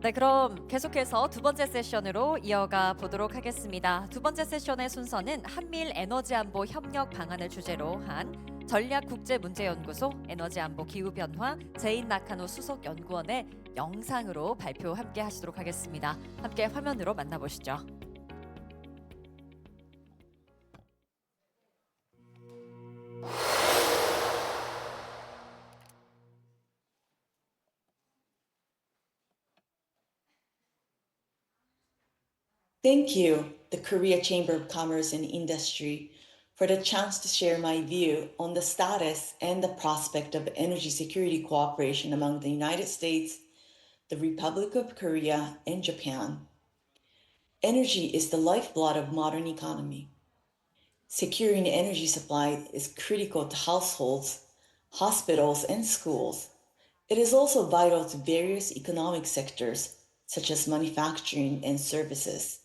네, 그럼 계속해서 두 번째 세션으로 이어가 보도록 하겠습니다. 두 번째 세션의 순서는 한미일 에너지 안보 협력 방안을 주제로 한 전략국제문제연구소 에너지안보 기후변화 제인 나카노 수석 연구원의 영상으로 발표 함께 하시도록 하겠습니다. 함께 화면으로 만나보시죠. Thank you, the Korea Chamber of Commerce and Industry, for the chance to share my view on the status and the prospect of energy security cooperation among the United States, the Republic of Korea, and Japan. Energy is the lifeblood of modern economy. Securing energy supply is critical to households, hospitals, and schools. It is also vital to various economic sectors, such as manufacturing and services.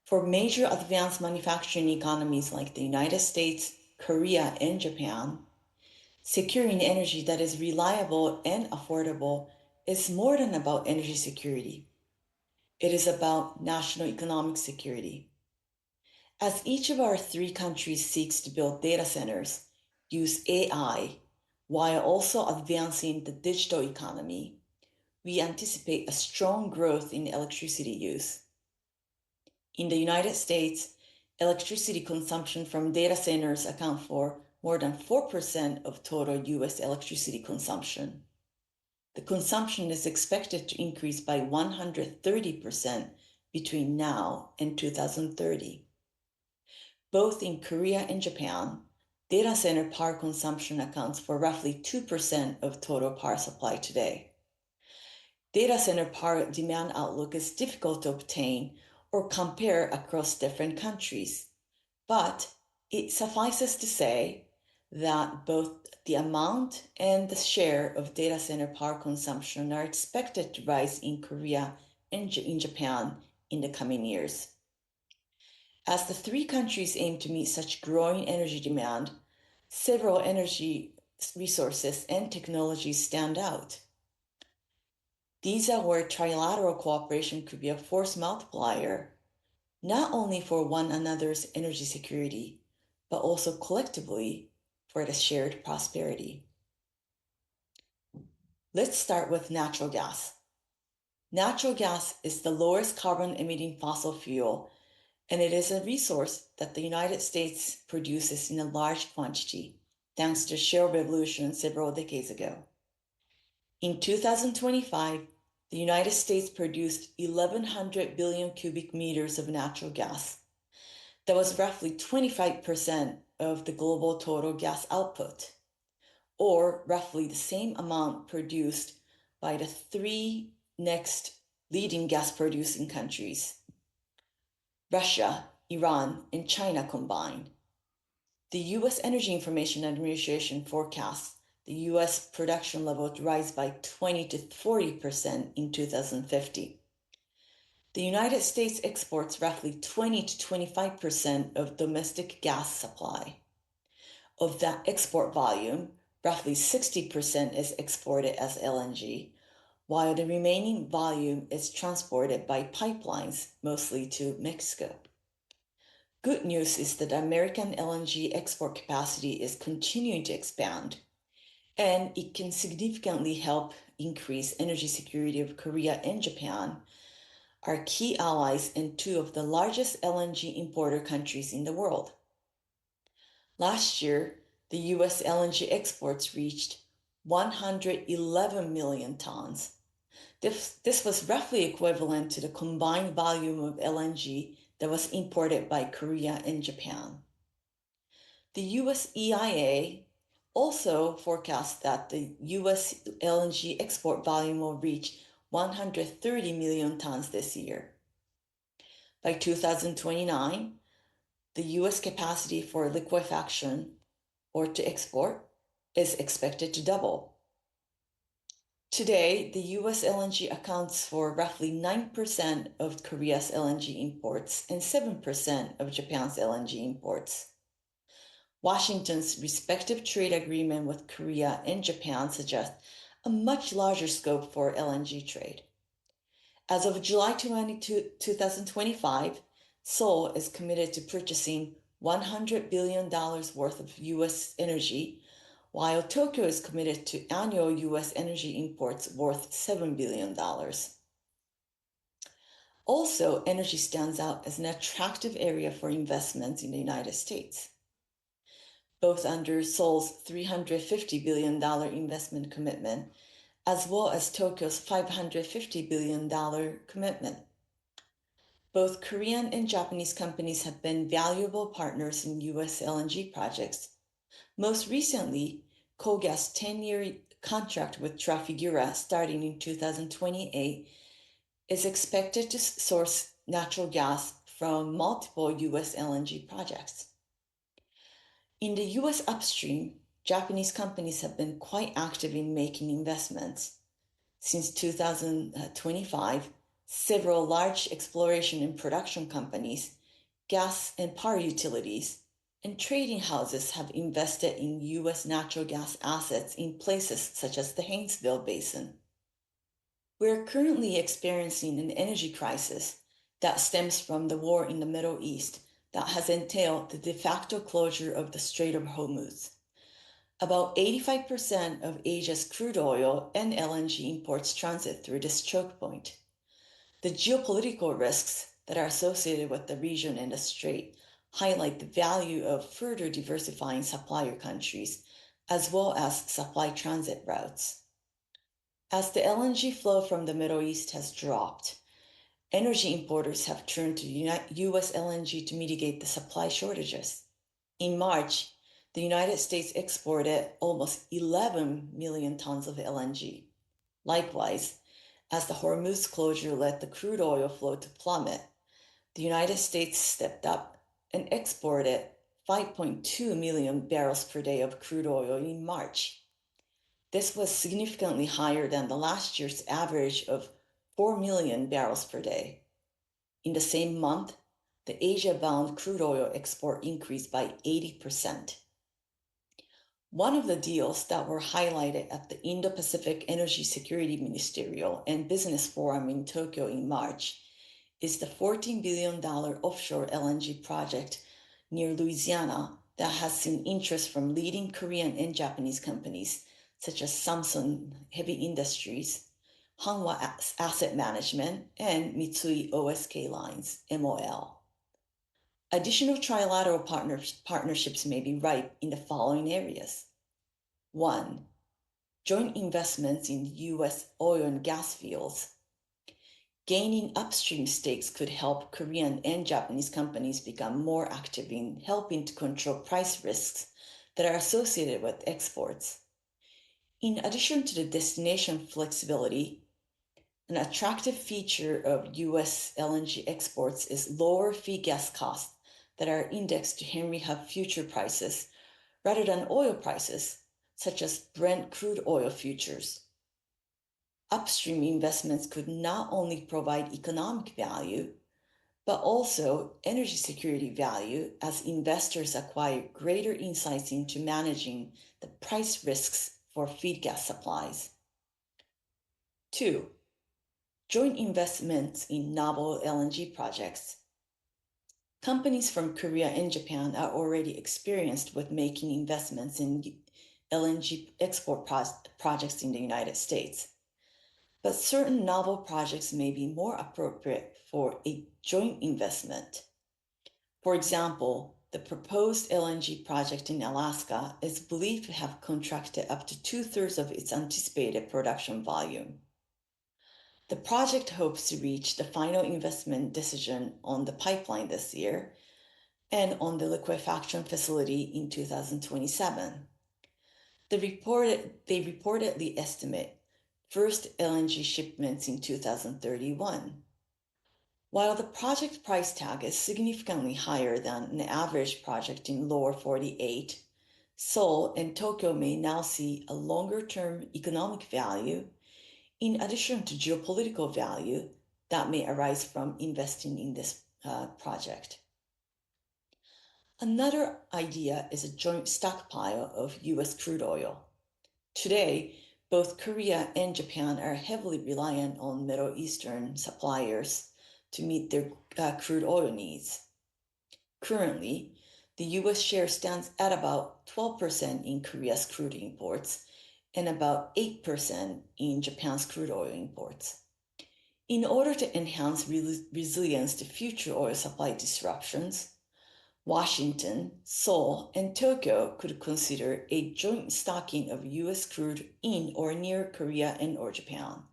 For major advanced manufacturing economies like the United States, Korea, and Japan, securing energy that is reliable and affordable is more than about energy security. It is about national economic security. As each of our three countries seeks to build data centers, use AI, while also advancing the digital economy, we anticipate a strong growth in electricity use. In the United States, electricity consumption from data centers account for more than 4% of total US electricity consumption. The consumption is expected to increase by 130% between now and 2030. Both in Korea and Japan, data center power consumption accounts for roughly 2% of total power supply today. Data center power demand outlook is difficult to obtain or compare across different countries, but it suffices to say that both the amount and the share of data center power consumption are expected to rise in Korea and in Japan in the coming years. As the three countries aim to meet such growing energy demand, several energy resources and technologies stand out. These are where trilateral cooperation could be a force multiplier, not only for one another's energy security, but also collectively for the shared prosperity. Let's start with natural gas. Natural gas is the lowest carbon emitting fossil fuel, and it is a resource that the United States produces in a large quantity, thanks to shale revolution several decades ago. In 2025, the United States produced 1,100 billion cubic meters of natural gas. That was roughly 25% of the global total gas output, or roughly the same amount produced by the three next leading gas producing countries, Russia, Iran, and China combined. The US Energy Information Administration forecasts the US production level to rise by 20 to 40% in 2050. The United States exports roughly 20 to 25% of domestic gas supply. Of that export volume, roughly 60% is exported as LNG, while the remaining volume is transported by pipelines, mostly to Mexico. Good news is that American LNG export capacity is continuing to expand, and it can significantly help increase energy security of Korea and Japan, our key allies and two of the largest LNG importer countries in the world. Last year, the US LNG exports reached 111 million tons. This was roughly equivalent to the combined volume of LNG that was imported by Korea and Japan. The US EIA also forecasts that the US LNG export volume will reach 130 million tons this year. By 2029, the US capacity for liquefaction or to export is expected to double. Today, the US LNG accounts for roughly 9% of Korea's LNG imports and 7% of Japan's LNG imports. Washington's respective trade agreement with Korea and Japan suggest a much larger scope for LNG trade. As of July 2025, Seoul is committed to purchasing $100 billion worth of US energy, while Tokyo is committed to annual US energy imports worth $7 billion. Also, energy stands out as an attractive area for investments in the United States, both under Seoul's $350 billion investment commitment, as well as Tokyo's $550 billion commitment. Both Korean and Japanese companies have been valuable partners in US LNG projects. Most recently, KOGAS's 10-year contract with Trafigura starting in 2028 is expected to source natural gas from multiple US LNG projects. In the US upstream, Japanese companies have been quite active in making investments. Since 2025, several large exploration and production companies, gas and power utilities, and trading houses have invested in US natural gas assets in places such as the Haynesville Basin. We're currently experiencing an energy crisis that stems from the war in the Middle East that has entailed the de facto closure of the Strait of Hormuz. About 85% of Asia's crude oil and LNG imports transit through this choke point. The geopolitical risks that are associated with the region and the strait highlight the value of further diversifying supplier countries, as well as supply transit routes. As the LNG flow from the Middle East has dropped, energy importers have turned to US LNG to mitigate the supply shortages. In March, the United States exported almost 11 million tons of LNG. Likewise, as the Hormuz closure led the crude oil flow to plummet, the United States stepped up and exported 5.2 million barrels per day of crude oil in March. This was significantly higher than the last year's average of 4 million barrels per day. In the same month, the Asia-bound crude oil export increased by 80%. One of the deals that were highlighted at the Indo-Pacific Energy Security Ministerial and Business Forum in Tokyo in March is the $14 billion offshore LNG project near Louisiana that has seen interest from leading Korean and Japanese companies such as Samsung Heavy Industries, Hanwha Asset Management, and Mitsui O.S.K. Lines, MOL. Additional trilateral partnerships may be ripe in the following areas. 1. Joint investments in U.S. oil and gas fields. Gaining upstream stakes could help Korean and Japanese companies become more active in helping to control price risks that are associated with exports. In addition to the destination flexibility, an attractive feature of U.S. LNG exports is lower feed gas costs that are indexed to Henry Hub future prices rather than oil prices, such as Brent crude oil futures. Upstream investments could not only provide economic value, but also energy security value as investors acquire greater insights into managing the price risks for feed gas supplies. 2. Joint investments in novel LNG projects. Companies from Korea and Japan are already experienced with making investments in LNG export projects in the United States. But certain novel projects may be more appropriate for a joint investment. For example, the proposed LNG project in Alaska is believed to have contracted up to 2/3 of its anticipated production volume. The project hopes to reach the final investment decision on the pipeline this year and on the liquefaction facility in 2027. They reportedly estimate first LNG shipments in 2031. While the project price tag is significantly higher than an average project in lower 48, Seoul and Tokyo may now see a longer-term economic value in addition to geopolitical value that may arise from investing in this project. Another idea is a joint stockpile of US crude oil. Today, both Korea and Japan are heavily reliant on Middle Eastern suppliers to meet their crude oil needs. Currently, the US share stands at about 12% in Korea's crude imports and about 8% in Japan's crude oil imports. In order to enhance resilience to future oil supply disruptions, Washington, Seoul, and Tokyo could consider a joint stocking of US crude in or near Korea and or Japan.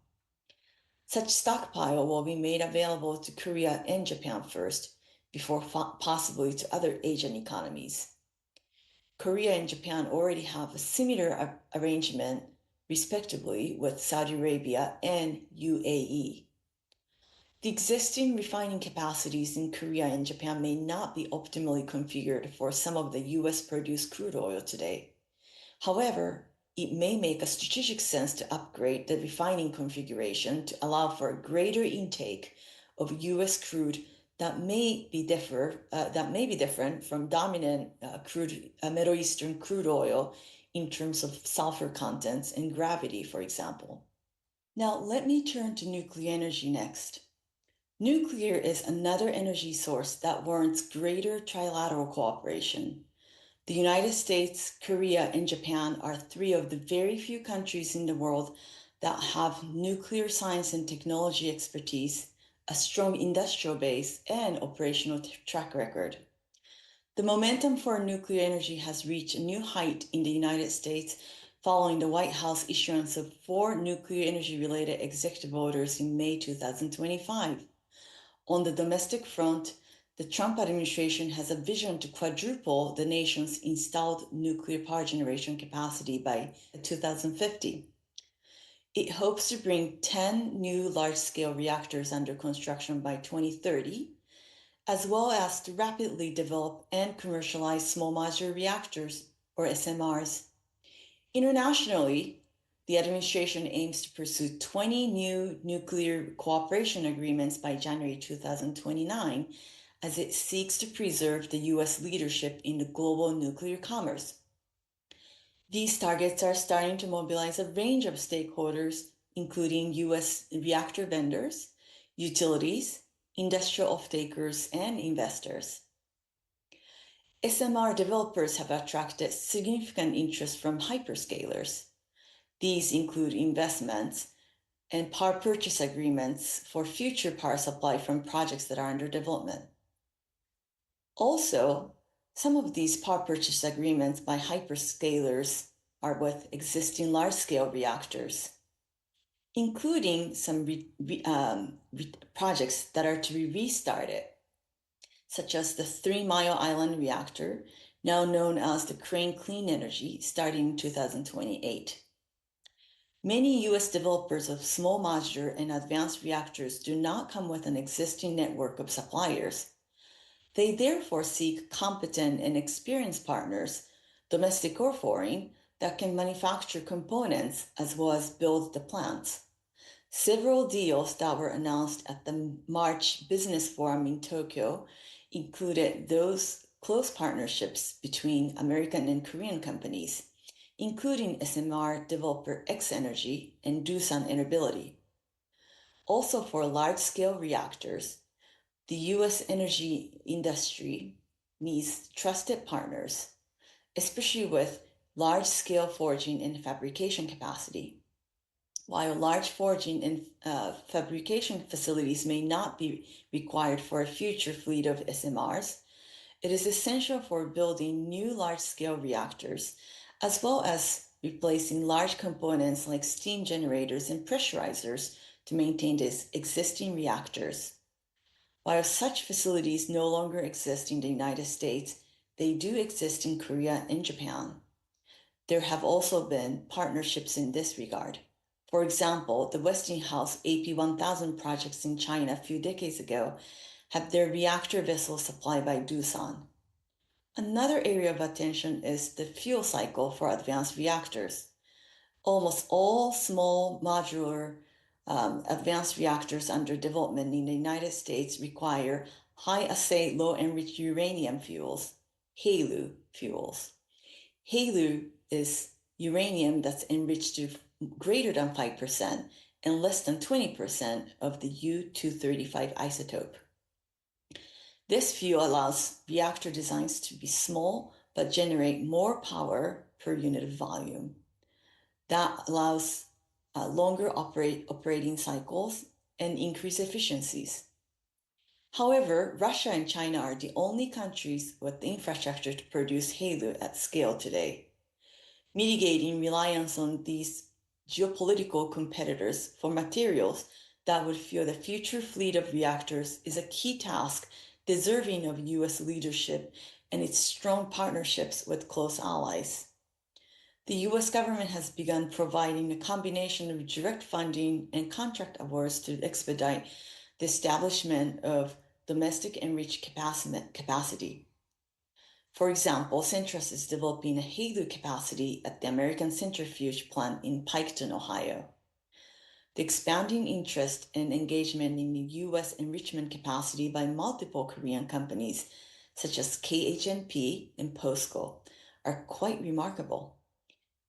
Such stockpile will be made available to Korea and Japan first, before possibly to other Asian economies. Korea and Japan already have a similar arrangement, respectively, with Saudi Arabia and UAE. The existing refining capacities in Korea and Japan may not be optimally configured for some of the US produced crude oil today. However, it may make a strategic sense to upgrade the refining configuration to allow for a greater intake of US crude that may be different from dominant Middle Eastern crude oil in terms of sulfur contents and gravity, for example. Now, let me turn to nuclear energy next. Nuclear is another energy source that warrants greater trilateral cooperation. The United States, Korea, and Japan are three of the very few countries in the world that have nuclear science and technology expertise, a strong industrial base, and operational track record. The momentum for nuclear energy has reached a new height in the United States following the White House issuance of 4 nuclear energy-related executive orders in May 2025. On the domestic front, the Trump administration has a vision to quadruple the nation's installed nuclear power generation capacity by 2050. It hopes to bring 10 new large-scale reactors under construction by 2030, as well as to rapidly develop and commercialize small modular reactors, or SMRs. Internationally, the administration aims to pursue 20 new nuclear cooperation agreements by January 2029 as it seeks to preserve the US leadership in the global nuclear commerce. These targets are starting to mobilize a range of stakeholders, including US reactor vendors, utilities, industrial off-takers, and investors. SMR developers have attracted significant interest from hyperscalers. These include investments and power purchase agreements for future power supply from projects that are under development. Also, some of these power purchase agreements by hyperscalers are with existing large-scale reactors, including some projects that are to be restarted, such as the 3 Mile Island reactor, now known as the Crane Clean Energy, starting in 2028. Many US developers of small modular and advanced reactors do not come with an existing network of suppliers. They therefore seek competent and experienced partners, domestic or foreign, that can manufacture components as well as build the plants. Several deals that were announced at the March Business Forum in Tokyo included those close partnerships between American and Korean companies, including SMR developer X Energy and Doosan Enerbility. Also, for large-scale reactors, the US energy industry needs trusted partners, especially with large-scale forging and fabrication capacity. While large forging and fabrication facilities may not be required for a future fleet of SMRs, it is essential for building new large-scale reactors, as well as replacing large components like steam generators and pressurizers to maintain these existing reactors. While such facilities no longer exist in the United States, they do exist in Korea and Japan. There have also been partnerships in this regard. For example, the Westinghouse AP1000 projects in China a few decades ago had their reactor vessels supplied by Doosan. Another area of attention is the fuel cycle for advanced reactors. Almost all small modular advanced reactors under development in the United States require high-assay low-enriched uranium fuels, HALEU fuels. HALEU is uranium that's enriched to greater than 5% and less than 20% of the U-235 isotope. This view allows reactor designs to be small but generate more power per unit of volume. That allows longer operating cycles and increased efficiencies. However, Russia and China are the only countries with the infrastructure to produce HALEU at scale today. Mitigating reliance on these geopolitical competitors for materials that would fuel the future fleet of reactors is a key task deserving of US leadership and its strong partnerships with close allies. The US government has begun providing a combination of direct funding and contract awards to expedite the establishment of domestic enriched capacity. For example, Centrus is developing a HALEU capacity at the American Centrifuge plant in Piketon, Ohio. The expanding interest and engagement in the US enrichment capacity by multiple Korean companies, such as KHNP and POSCO, are quite remarkable.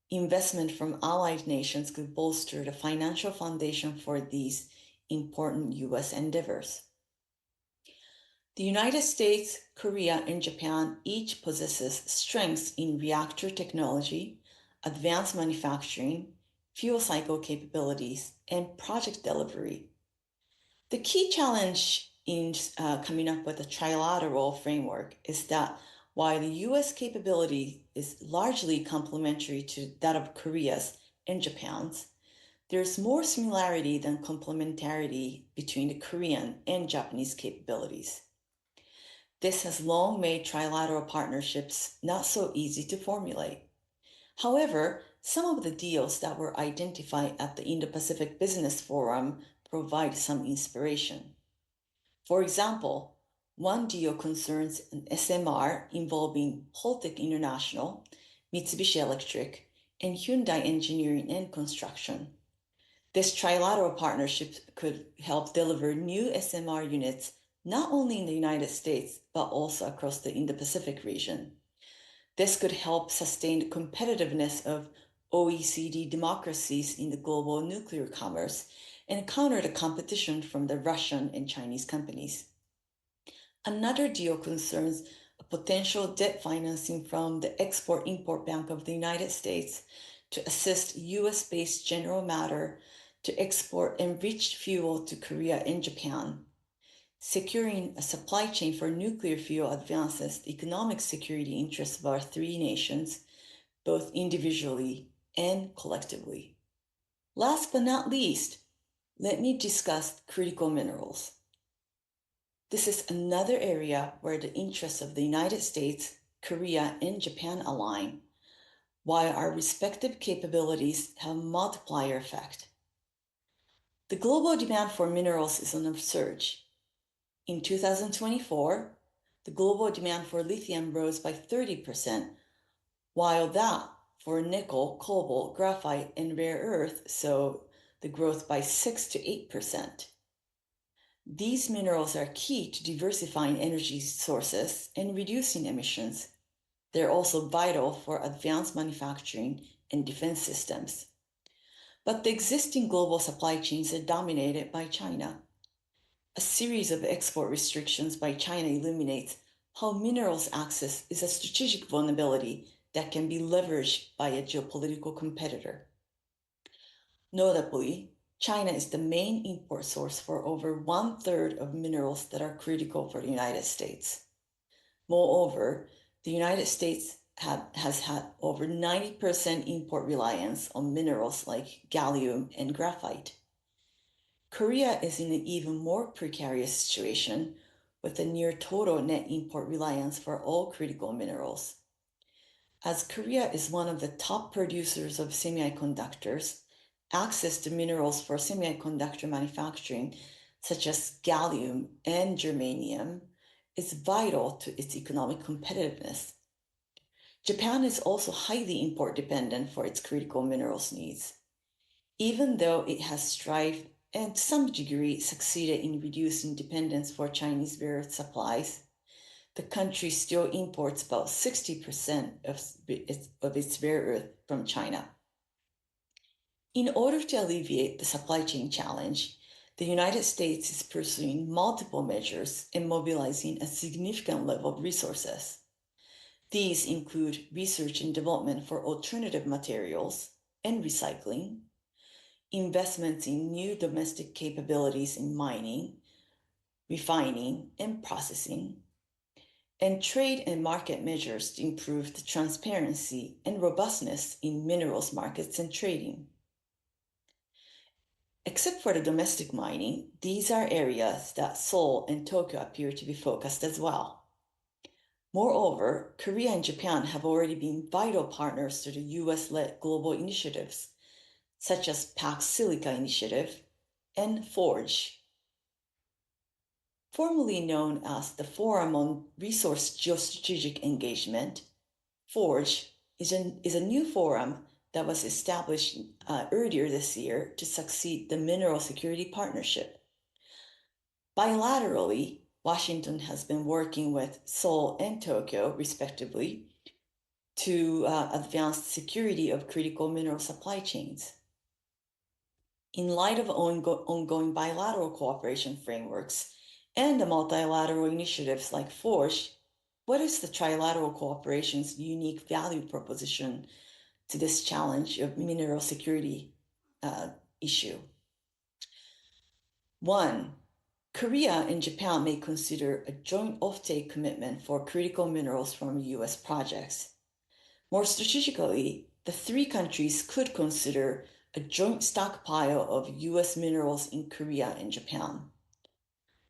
Investment from allied nations could bolster the financial foundation for these important US endeavors. The United States, Korea, and Japan each possesses strengths in reactor technology, advanced manufacturing, fuel cycle capabilities, and project delivery. The key challenge in coming up with a trilateral framework is that while the US capability is largely complementary to that of Korea's and Japan's, there's more similarity than complementarity between the Korean and Japanese capabilities. This has long made trilateral partnerships not so easy to formulate. However, some of the deals that were identified at the Indo-Pacific Business Forum provide some inspiration. For example, one deal concerns an SMR involving Holtec International, Mitsubishi Electric, and Hyundai Engineering and Construction. This trilateral partnership could help deliver new SMR units not only in the United States, but also across the Indo-Pacific region. This could help sustain the competitiveness of OECD democracies in the global nuclear commerce and counter the competition from the Russian and Chinese companies. Another deal concerns a potential debt financing from the Export-Import Bank of the United States to assist US-based General Matter to export enriched fuel to Korea and Japan. Securing a supply chain for nuclear fuel advances the economic security interests of our three nations, both individually and collectively. Last but not least, let me discuss critical minerals. This is another area where the interests of the United States, Korea, and Japan align, while our respective capabilities have a multiplier effect. The global demand for minerals is on a surge. In 2024, the global demand for lithium rose by 30%, while that for nickel, cobalt, graphite, and rare earth saw the growth by 6 to 8%. These minerals are key to diversifying energy sources and reducing emissions. They're also vital for advanced manufacturing and defense systems. But the existing global supply chains are dominated by China. A series of export restrictions by China illuminates how minerals access is a strategic vulnerability that can be leveraged by a geopolitical competitor. Notably, China is the main import source for over 1/3 of minerals that are critical for the United States. Moreover, the United States has had over 90% import reliance on minerals like gallium and graphite. Korea is in an even more precarious situation with a near total net import reliance for all critical minerals. As Korea is one of the top producers of semiconductors, access to minerals for semiconductor manufacturing, such as gallium and germanium, is vital to its economic competitiveness. Japan is also highly import dependent for its critical minerals needs. Even though it has strived and to some degree succeeded in reducing dependence for Chinese rare earth supplies, the country still imports about 60% of its rare earth from China. In order to alleviate the supply chain challenge, the United States is pursuing multiple measures and mobilizing a significant level of resources. These include research and development for alternative materials and recycling, investments in new domestic capabilities in mining, refining, and processing, and trade and market measures to improve the transparency and robustness in minerals markets and trading. Except for the domestic mining, these are areas that Seoul and Tokyo appear to be focused as well. Moreover, Korea and Japan have already been vital partners to the US-led global initiatives, such as Pax Silica Initiative and FORGE. Formerly known as the Forum on Resource Geostrategic Engagement, FORGE is a new forum that was established earlier this year to succeed the Mineral Security Partnership. Bilaterally, Washington has been working with Seoul and Tokyo, respectively, to advance the security of critical mineral supply chains. In light of ongoing bilateral cooperation frameworks and the multilateral initiatives like FORGE, what is the trilateral cooperation's unique value proposition to this challenge of mineral security issue? One, Korea and Japan may consider a joint offtake commitment for critical minerals from US projects. More strategically, the three countries could consider a joint stockpile of US minerals in Korea and Japan.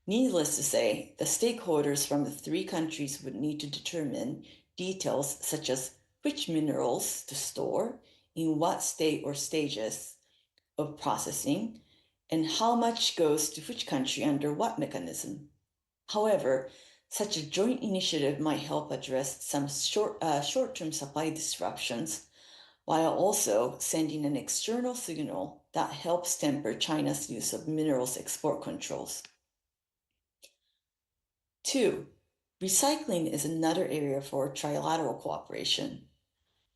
Needless to say, the stakeholders from the three countries would need to determine details such as which minerals to store, in what state or stages of processing, and how much goes to which country under what mechanism. However, such a joint initiative might help address some short-term supply disruptions while also sending an external signal that helps temper China's use of minerals export controls. Two, recycling is another area for trilateral cooperation.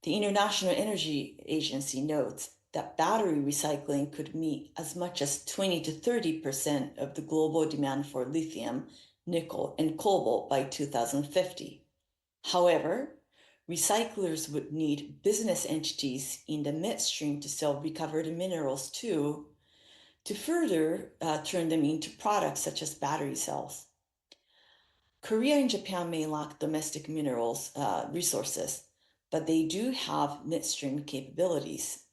The International Energy Agency notes that battery recycling could meet as much as 20 to 30% of the global demand for lithium, nickel, and cobalt by 2050. However, recyclers would need business entities in the midstream to sell recovered minerals to further turn them into products such as battery cells. Korea and Japan may lack domestic minerals resources, but they do have midstream capabilities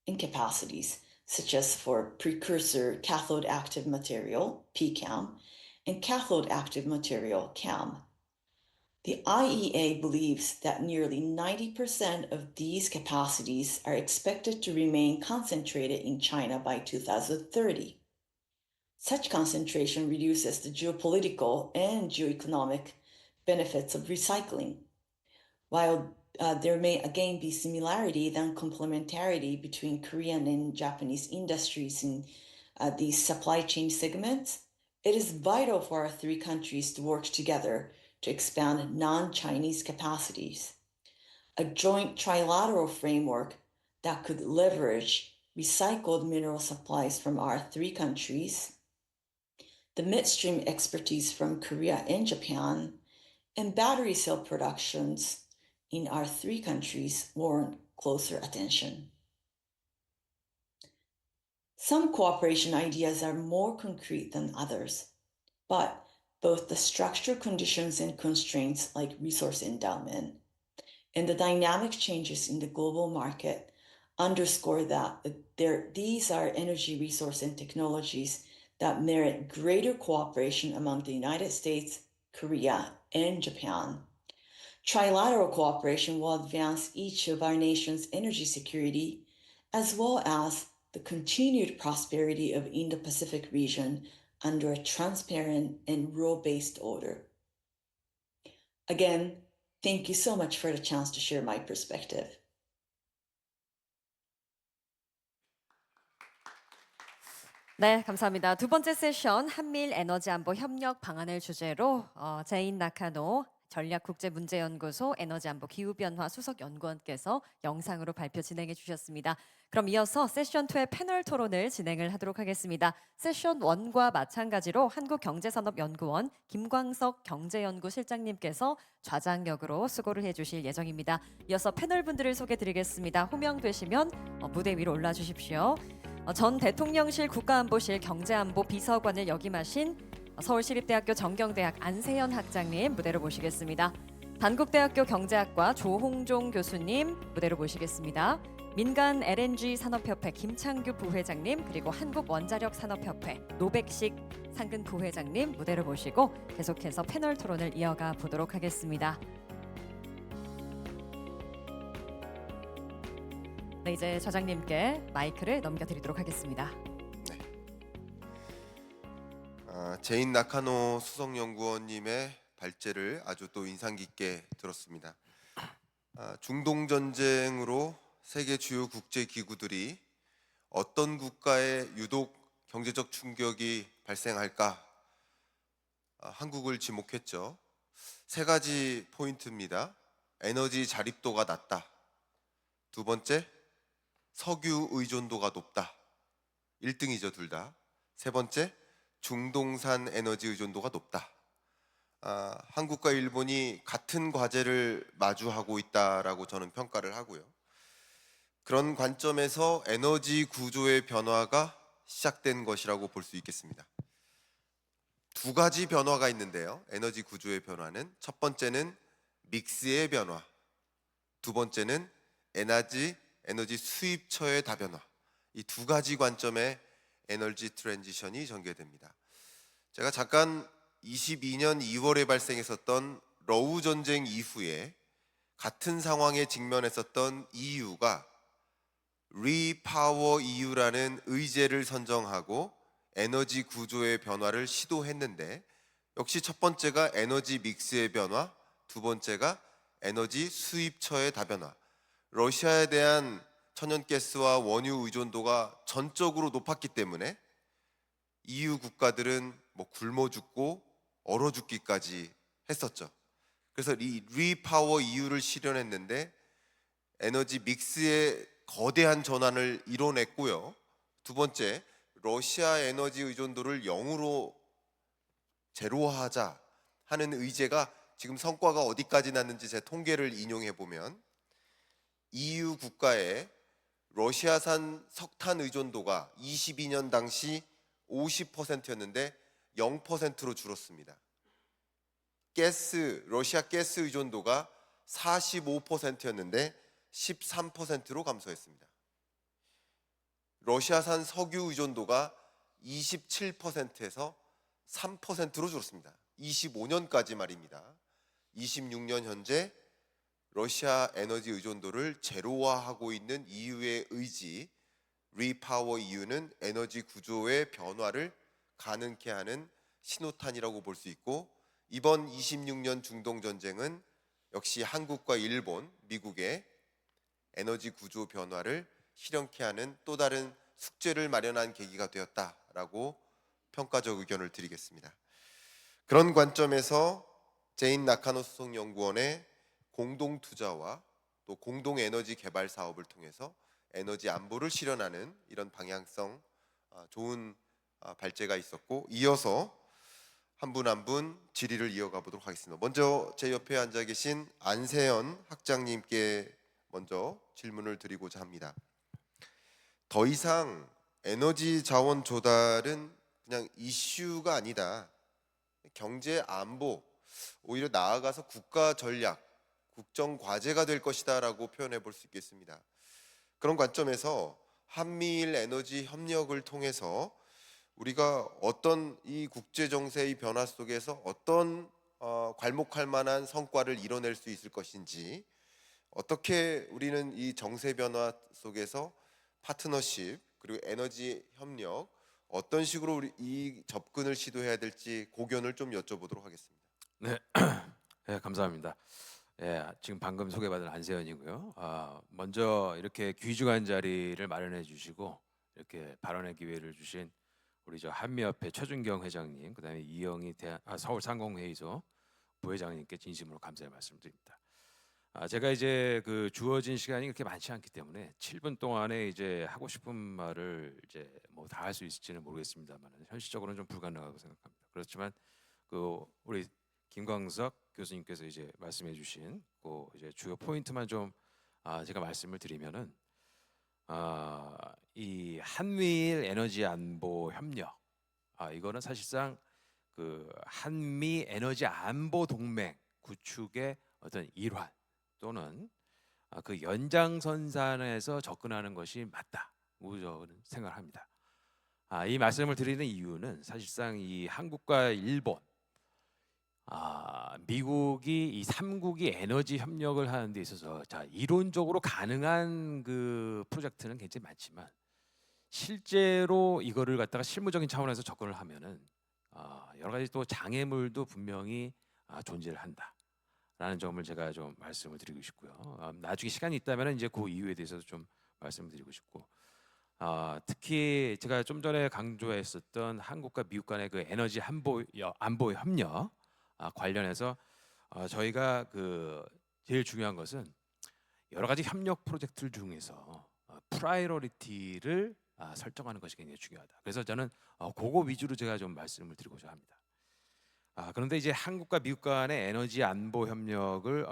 and capacities, such as for precursor cathode active material, PCAM, and cathode active material, CAM. The IEA believes that nearly 90% of these capacities are expected to remain concentrated in China by 2030. Such concentration reduces the geopolitical and geoeconomic benefits of recycling. While there may again be similarity than complementarity between Korean and Japanese industries in these supply chain segments, it is vital for our three countries to work together to expand non-Chinese capacities. A joint trilateral framework that could leverage recycled mineral supplies from our three countries, the midstream expertise from Korea and Japan, and battery cell productions in our three countries warrant closer attention. Some cooperation ideas are more concrete than others, but both the structural conditions and constraints like resource endowment and the dynamic changes in the global market underscore that these are energy resource and technologies that merit greater cooperation among the United States, Korea, and Japan. Trilateral cooperation will advance each of our nation's energy security, as well as the continued prosperity of Indo-Pacific region under a transparent and rule-based order. Again, thank you so much for the chance to share my perspective. 네, 감사합니다. 두 번째 세션 한미일 에너지 안보 협력 방안을 주제로 제인 나카노 전략국제문제연구소 에너지안보 기후변화 수석연구원께서 영상으로 발표 진행해 주셨습니다. 그럼 이어서 세션 2의 패널 토론을 진행을 하도록 하겠습니다. 세션 1과 마찬가지로 한국경제산업연구원 김광석 경제연구실장님께서 좌장역으로 수고를 해주실 예정입니다. 이어서 패널분들을 소개드리겠습니다. 호명되시면 무대 위로 올라 주십시오. 전 대통령실 국가안보실 경제안보 비서관을 역임하신 서울시립대학교 정경대학 안세현 학장님 무대로 모시겠습니다. 단국대학교 경제학과 조홍종 교수님 무대로 모시겠습니다. 민간 LNG 산업협회 김창규 부회장님 그리고 한국원자력산업협회 노백식 상근 부회장님 무대로 모시고 계속해서 패널 토론을 이어가 보도록 하겠습니다. 네, 이제 좌장님께 마이크를 넘겨드리도록 하겠습니다. 제인 나카노 수석연구원님의 발제를 아주 또 인상 깊게 들었습니다. 중동 전쟁으로 세계 주요 국제 기구들이 어떤 국가에 유독 경제적 충격이 발생할까 한국을 지목했죠. 세 가지 포인트입니다. 에너지 자립도가 낮다. 두 번째, 석유 의존도가 높다. 1등이죠, 둘 다. 세 번째, 중동산 에너지 의존도가 높다. 한국과 일본이 같은 과제를 마주하고 있다라고 저는 평가를 하고요. 그런 관점에서 에너지 구조의 변화가 시작된 것이라고 볼 수 있겠습니다. 두 가지 변화가 있는데요. 에너지 구조의 변화는 첫 번째는 믹스의 변화, 두 번째는 에너지 수입처의 다변화. 이 두 가지 관점의 에너지 트랜지션이 전개됩니다. 제가 잠깐 22년 2월에 발생했었던 러우 전쟁 이후에 같은 상황에 직면했었던 EU가 리파워 EU라는 의제를 선정하고 에너지 구조의 변화를 시도했는데 역시 첫 번째가 에너지 믹스의 변화, 두 번째가 에너지 수입처의 다변화. 러시아에 대한 천연가스와 원유 의존도가 전적으로 높았기 때문에 EU 국가들은 굶어 죽고 얼어 죽기까지 했었죠. 그래서 이 리파워 EU를 실현했는데 에너지 믹스의 거대한 전환을 이뤄냈고요. 두 번째, 러시아 에너지 의존도를 0으로 제로화하자 하는 의제가 지금 성과가 어디까지 났는지 제 통계를 인용해 보면 EU 국가의 러시아산 석탄 의존도가 22년 당시 50%였는데 0%로 줄었습니다. 러시아 가스 의존도가 45%였는데 13%로 감소했습니다. 러시아산 석유 의존도가 27%에서 3%로 줄었습니다. 25년까지 말입니다. 26년 현재 러시아 에너지 의존도를 제로화하고 있는 EU의 의지, 리파워 EU는 에너지 구조의 변화를 가능케 하는 신호탄이라고 볼 수 있고, 이번 26년 중동 전쟁은 역시 한국과 일본, 미국의 에너지 구조 변화를 실현케 하는 또 다른 숙제를 마련한 계기가 되었다라고 평가적 의견을 드리겠습니다. 그런 관점에서 제인 나카노 수석연구원의 공동 투자와 또 공동 에너지 개발 사업을 통해서 에너지 안보를 실현하는 이런 방향성 좋은 발제가 있었고, 이어서 한 분 한 분 질의를 이어가 보도록 하겠습니다. 먼저 제 옆에 앉아 계신 안세현 학장님께 먼저 질문을 드리고자 합니다. 더 이상 에너지 자원 조달은 그냥 이슈가 아니다. 경제 안보, 오히려 나아가서 국가 전략, 국정 과제가 될 것이다라고 표현해 볼 수 있겠습니다. 그런 관점에서 한미일 에너지 협력을 통해서 우리가 어떤 이 국제 정세의 변화 속에서 어떤 괄목할 만한 성과를 이뤄낼 수 있을 것인지, 어떻게 우리는 이 정세 변화 속에서 파트너십 그리고 에너지 협력 어떤 식으로 우리 이 접근을 시도해야 될지 고견을 좀 여쭤보도록 하겠습니다. 네, 네 감사합니다. 지금 방금 소개받은 안세현이고요. 먼저 이렇게 귀중한 자리를 마련해 주시고 이렇게 발언의 기회를 주신 우리 한미협회 최준경 회장님, 그다음에 이영희 서울상공회의소 부회장님께 진심으로 감사의 말씀드립니다. 제가 이제 그 주어진 시간이 그렇게 많지 않기 때문에 7분 동안에 이제 하고 싶은 말을 이제 뭐 다 할 수 있을지는 모르겠습니다만 현실적으로는 좀 불가능하다고 생각합니다. 그렇지만 그 우리 김광석 교수님께서 이제 말씀해주신 그 이제 주요 포인트만 좀 제가 말씀을 드리면은 이 한미일 에너지 안보 협력 이거는 사실상 그 한미 에너지 안보 동맹 구축의 어떤 일환 또는 그 연장선상에서 접근하는 것이 맞다고 저는 생각합니다. 이 말씀을 드리는 이유는 사실상 이 한국과 일본, 미국이 이 3국이 에너지 협력을 하는 데 있어서 이론적으로 가능한 그 프로젝트는 굉장히 많지만 실제로 이거를 갖다가 실무적인 차원에서 접근을 하면은 여러 가지 또 장애물도 분명히 존재를 한다라는 점을 제가 좀 말씀을 드리고 싶고요. 나중에 시간이 있다면 이제 그 이유에 대해서도 좀 말씀을 드리고 싶고 특히 제가 좀 전에 강조했었던 한국과 미국 간의 그 에너지 안보 협력 관련해서 저희가 그 제일 중요한 것은 여러 가지 협력 프로젝트 중에서 프라이어리티를 설정하는 것이 굉장히 중요하다. 그래서 저는 그거 위주로 제가 좀 말씀을 드리고자 합니다. 그런데 이제 한국과 미국 간의 에너지 안보 협력을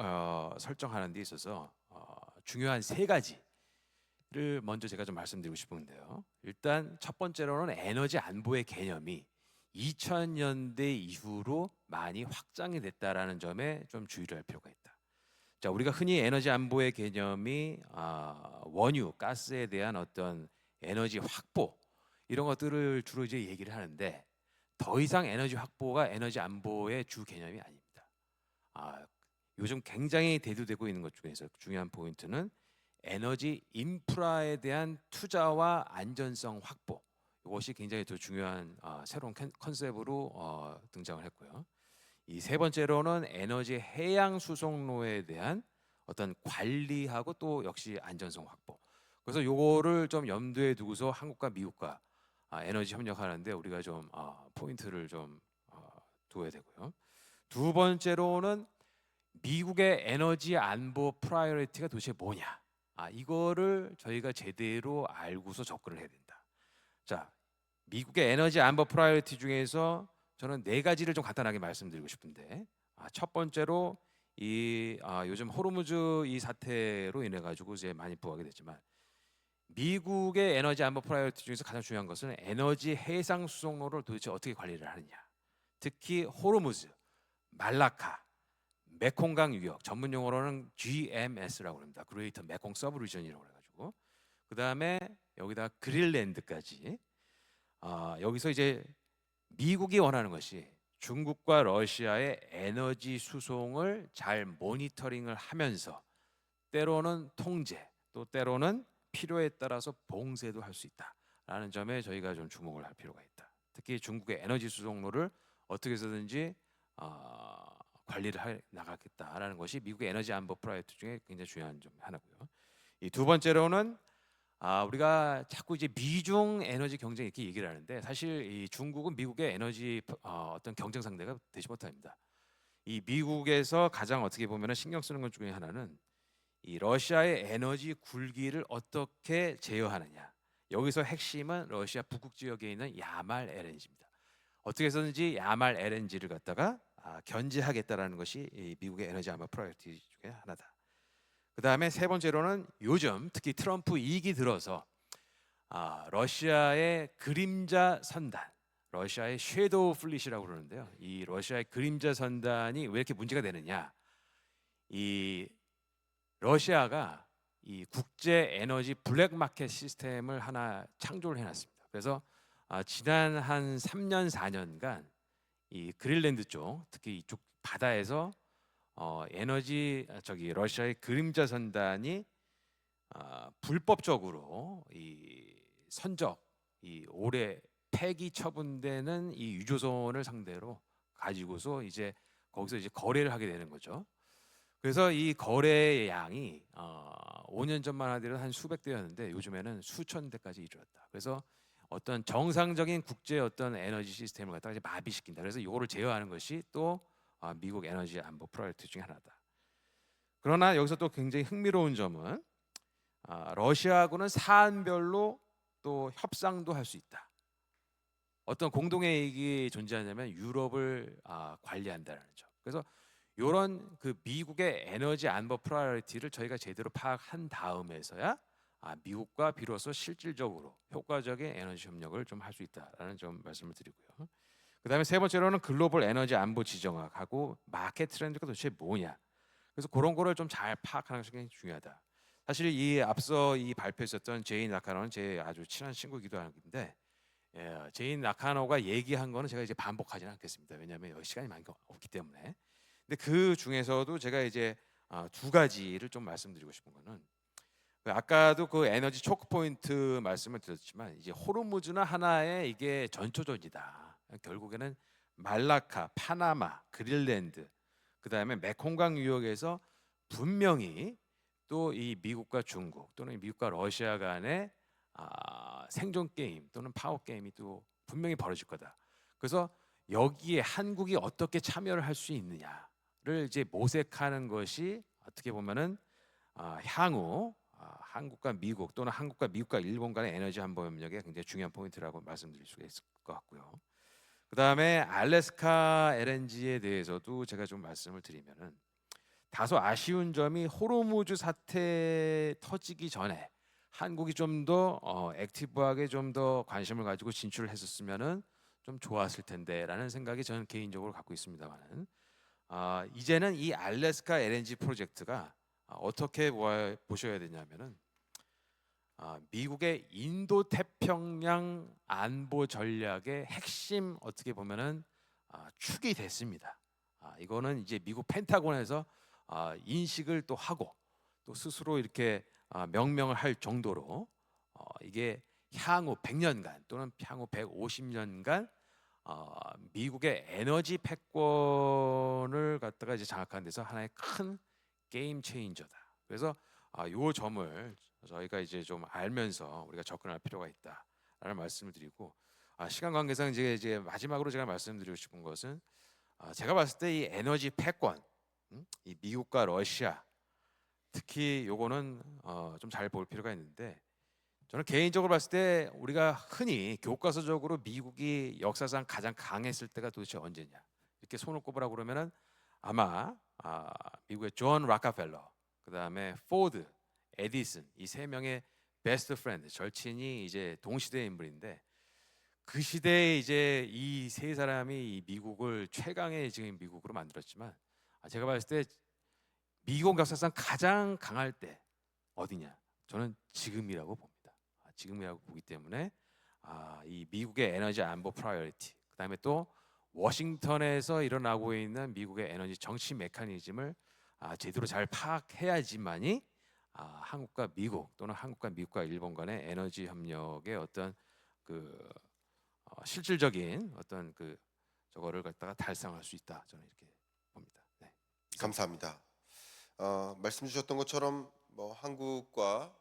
설정하는 데 있어서 중요한 세 가지를 먼저 제가 좀 말씀드리고 싶은데요. 일단 첫 번째로는 에너지 안보의 개념이 2000년대 이후로 많이 확장이 됐다라는 점에 좀 주의를 할 필요가 있다. 자, 우리가 흔히 에너지 안보의 개념이 원유, 가스에 대한 어떤 에너지 확보 이런 것들을 주로 이제 얘기를 하는데 더 이상 에너지 확보가 에너지 안보의 주 개념이 아닙니다. 요즘 굉장히 대두되고 있는 것 중에서 중요한 포인트는 에너지 인프라에 대한 투자와 안전성 확보. 이것이 굉장히 더 중요한 새로운 컨셉으로 등장을 했고요. 이 세 번째로는 에너지 해양 수송로에 대한 어떤 관리하고 또 역시 안전성 확보. 그래서 요거를 좀 염두에 두고서 한국과 미국과 에너지 협력하는데 우리가 좀 포인트를 좀 둬야 되고요. 두 번째로는 미국의 에너지 안보 프라이어리티가 도대체 뭐냐? 이거를 저희가 제대로 알고서 접근을 해야 된다. 자, 미국의 에너지 안보 프라이어리티 중에서 저는 네 가지를 좀 간단하게 말씀드리고 싶은데 첫 번째로 이 요즘 호르무즈 이 사태로 인해 가지고 이제 많이 부각이 됐지만 미국의 에너지 안보 프라이어리티 중에서 가장 중요한 것은 에너지 해상 수송로를 도대체 어떻게 관리를 하느냐. 특히 호르무즈, 말라카, 메콩강 유역, 전문 용어로는 GMS라고 합니다. 그레이터 메콩 서브 리전이라고 해가지고 그 다음에 여기다 그린랜드까지 여기서 이제 미국이 원하는 것이 중국과 러시아의 에너지 수송을 잘 모니터링을 하면서 때로는 통제, 또 때로는 필요에 따라서 봉쇄도 할 수 있다라는 점에 저희가 좀 주목을 할 필요가 있다. 특히 중국의 에너지 수송로를 어떻게 해서든지 관리를 해 나가겠다라는 것이 미국의 에너지 안보 프라이어티 중에 굉장히 중요한 점 하나고요. 이 두 번째로는 우리가 자꾸 이제 미중 에너지 경쟁 이렇게 얘기를 하는데 사실 이 중국은 미국의 에너지 어떤 경쟁 상대가 되지 못합니다. 이 미국에서 가장 어떻게 보면 신경 쓰는 것 중에 하나는 이 러시아의 에너지 굴기를 어떻게 제어하느냐. 여기서 핵심은 러시아 북극 지역에 있는 야말 LNG입니다. 어떻게 해서든지 야말 LNG를 갖다가 견제하겠다라는 것이 이 미국의 에너지 안보 프라이어티 중에 하나다. 그 다음에 세 번째로는 요즘 특히 트럼프 2기 들어서 러시아의 그림자 선단, 러시아의 섀도우 플릿이라고 그러는데요. 이 러시아의 그림자 선단이 왜 이렇게 문제가 되느냐? 이 러시아가 이 국제 에너지 블랙 마켓 시스템을 하나 창조를 해놨습니다. 그래서 지난 한 3년 4년간 이 그린랜드 쪽, 특히 이쪽 바다에서 러시아의 그림자 선단이 불법적으로 이 선적, 이 올해 폐기 처분되는 이 유조선을 상대로 가지고서 이제 거기서 이제 거래를 하게 되는 거죠. 그래서 이 거래의 양이 5년 전만 하더라도 한 수백 대였는데 요즘에는 수천 대까지 이르렀다. 그래서 어떤 정상적인 국제 어떤 에너지 시스템을 갖다가 이제 마비시킨다. 그래서 이거를 제어하는 것이 또 미국 에너지 안보 프라이어티 중에 하나다. 그러나 여기서 또 굉장히 흥미로운 점은 러시아하고는 사안별로 또 협상도 할 수 있다. 어떤 공동의 이익이 존재하냐면 유럽을 관리한다는 점. 그래서 이런 그 미국의 에너지 안보 프라이어티를 저희가 제대로 파악한 다음에서야 미국과 비로소 실질적으로 효과적인 에너지 협력을 좀 할 수 있다라는 점 말씀을 드리고요. 그다음에 세 번째로는 글로벌 에너지 안보 지정학하고 마켓 트렌드가 도대체 뭐냐. 그래서 그런 거를 좀 잘 파악하는 것이 굉장히 중요하다. 사실 이 앞서 이 발표했었던 제인 나카노는 제 아주 친한 친구이기도 한데 제인 나카노가 얘기한 거는 제가 이제 반복하지는 않겠습니다. 왜냐하면 여기 시간이 많이 없기 때문에. 근데 그 중에서도 제가 이제 두 가지를 좀 말씀드리고 싶은 거는 아까도 그 에너지 초크 포인트 말씀을 드렸지만 이제 호르무즈는 하나의 이게 전초전이다. 결국에는 말라카, 파나마, 그린랜드, 그다음에 메콩강 유역에서 분명히 또 이 미국과 중국 또는 미국과 러시아 간의 생존 게임 또는 파워 게임이 또 분명히 벌어질 거다. 그래서 여기에 한국이 어떻게 참여를 할 수 있느냐를 이제 모색하는 것이 어떻게 보면은 향후 한국과 미국 또는 한국과 미국과 일본 간의 에너지 안보 협력의 굉장히 중요한 포인트라고 말씀드릴 수가 있을 것 같고요. 그다음에 알래스카 LNG에 대해서도 제가 좀 말씀을 드리면은 다소 아쉬운 점이 호르무즈 사태 터지기 전에 한국이 좀 더 액티브하게 좀 더 관심을 가지고 진출을 했었으면은 좀 좋았을 텐데라는 생각이 저는 개인적으로 갖고 있습니다만은 이제는 이 알래스카 LNG 프로젝트가 어떻게 보셔야 되냐면은 미국의 인도 태평양 안보 전략의 핵심 어떻게 보면은 축이 됐습니다. 이거는 이제 미국 펜타곤에서 인식을 또 하고 또 스스로 이렇게 명명을 할 정도로 이게 향후 100년간 또는 향후 150년간 미국의 에너지 패권을 갖다가 이제 장악하는 데서 하나의 큰 게임 체인저다. 그래서 요 점을 저희가 이제 좀 알면서 우리가 접근할 필요가 있다라는 말씀을 드리고 시간 관계상 이제 마지막으로 제가 말씀드리고 싶은 것은 제가 봤을 때 이 에너지 패권, 이 미국과 러시아 특히 요거는 좀 잘 볼 필요가 있는데 저는 개인적으로 봤을 때 우리가 흔히 교과서적으로 미국이 역사상 가장 강했을 때가 도대체 언제냐 이렇게 손을 꼽으라고 그러면은 아마 미국의 존 락카펠러, 그다음에 포드, 에디슨 이 세 명의 베스트 프렌드 절친이 이제 동시대 인물인데 그 시대에 이제 이 세 사람이 이 미국을 최강의 지금 미국으로 만들었지만 제가 봤을 때 미국 역사상 가장 강할 때 어디냐? 저는 지금이라고 봅니다. 지금이라고 보기 때문에 이 미국의 에너지 안보 프라이어리티, 그다음에 또 워싱턴에서 일어나고 있는 미국의 에너지 정치 메커니즘을 제대로 잘 파악해야지만이 한국과 미국 또는 한국과 미국과 일본 간의 에너지 협력의 어떤 그 실질적인 어떤 그 저거를 갖다가 달성할 수 있다. 저는 이렇게 봅니다. 네. 감사합니다. 말씀 주셨던 것처럼 뭐 한국과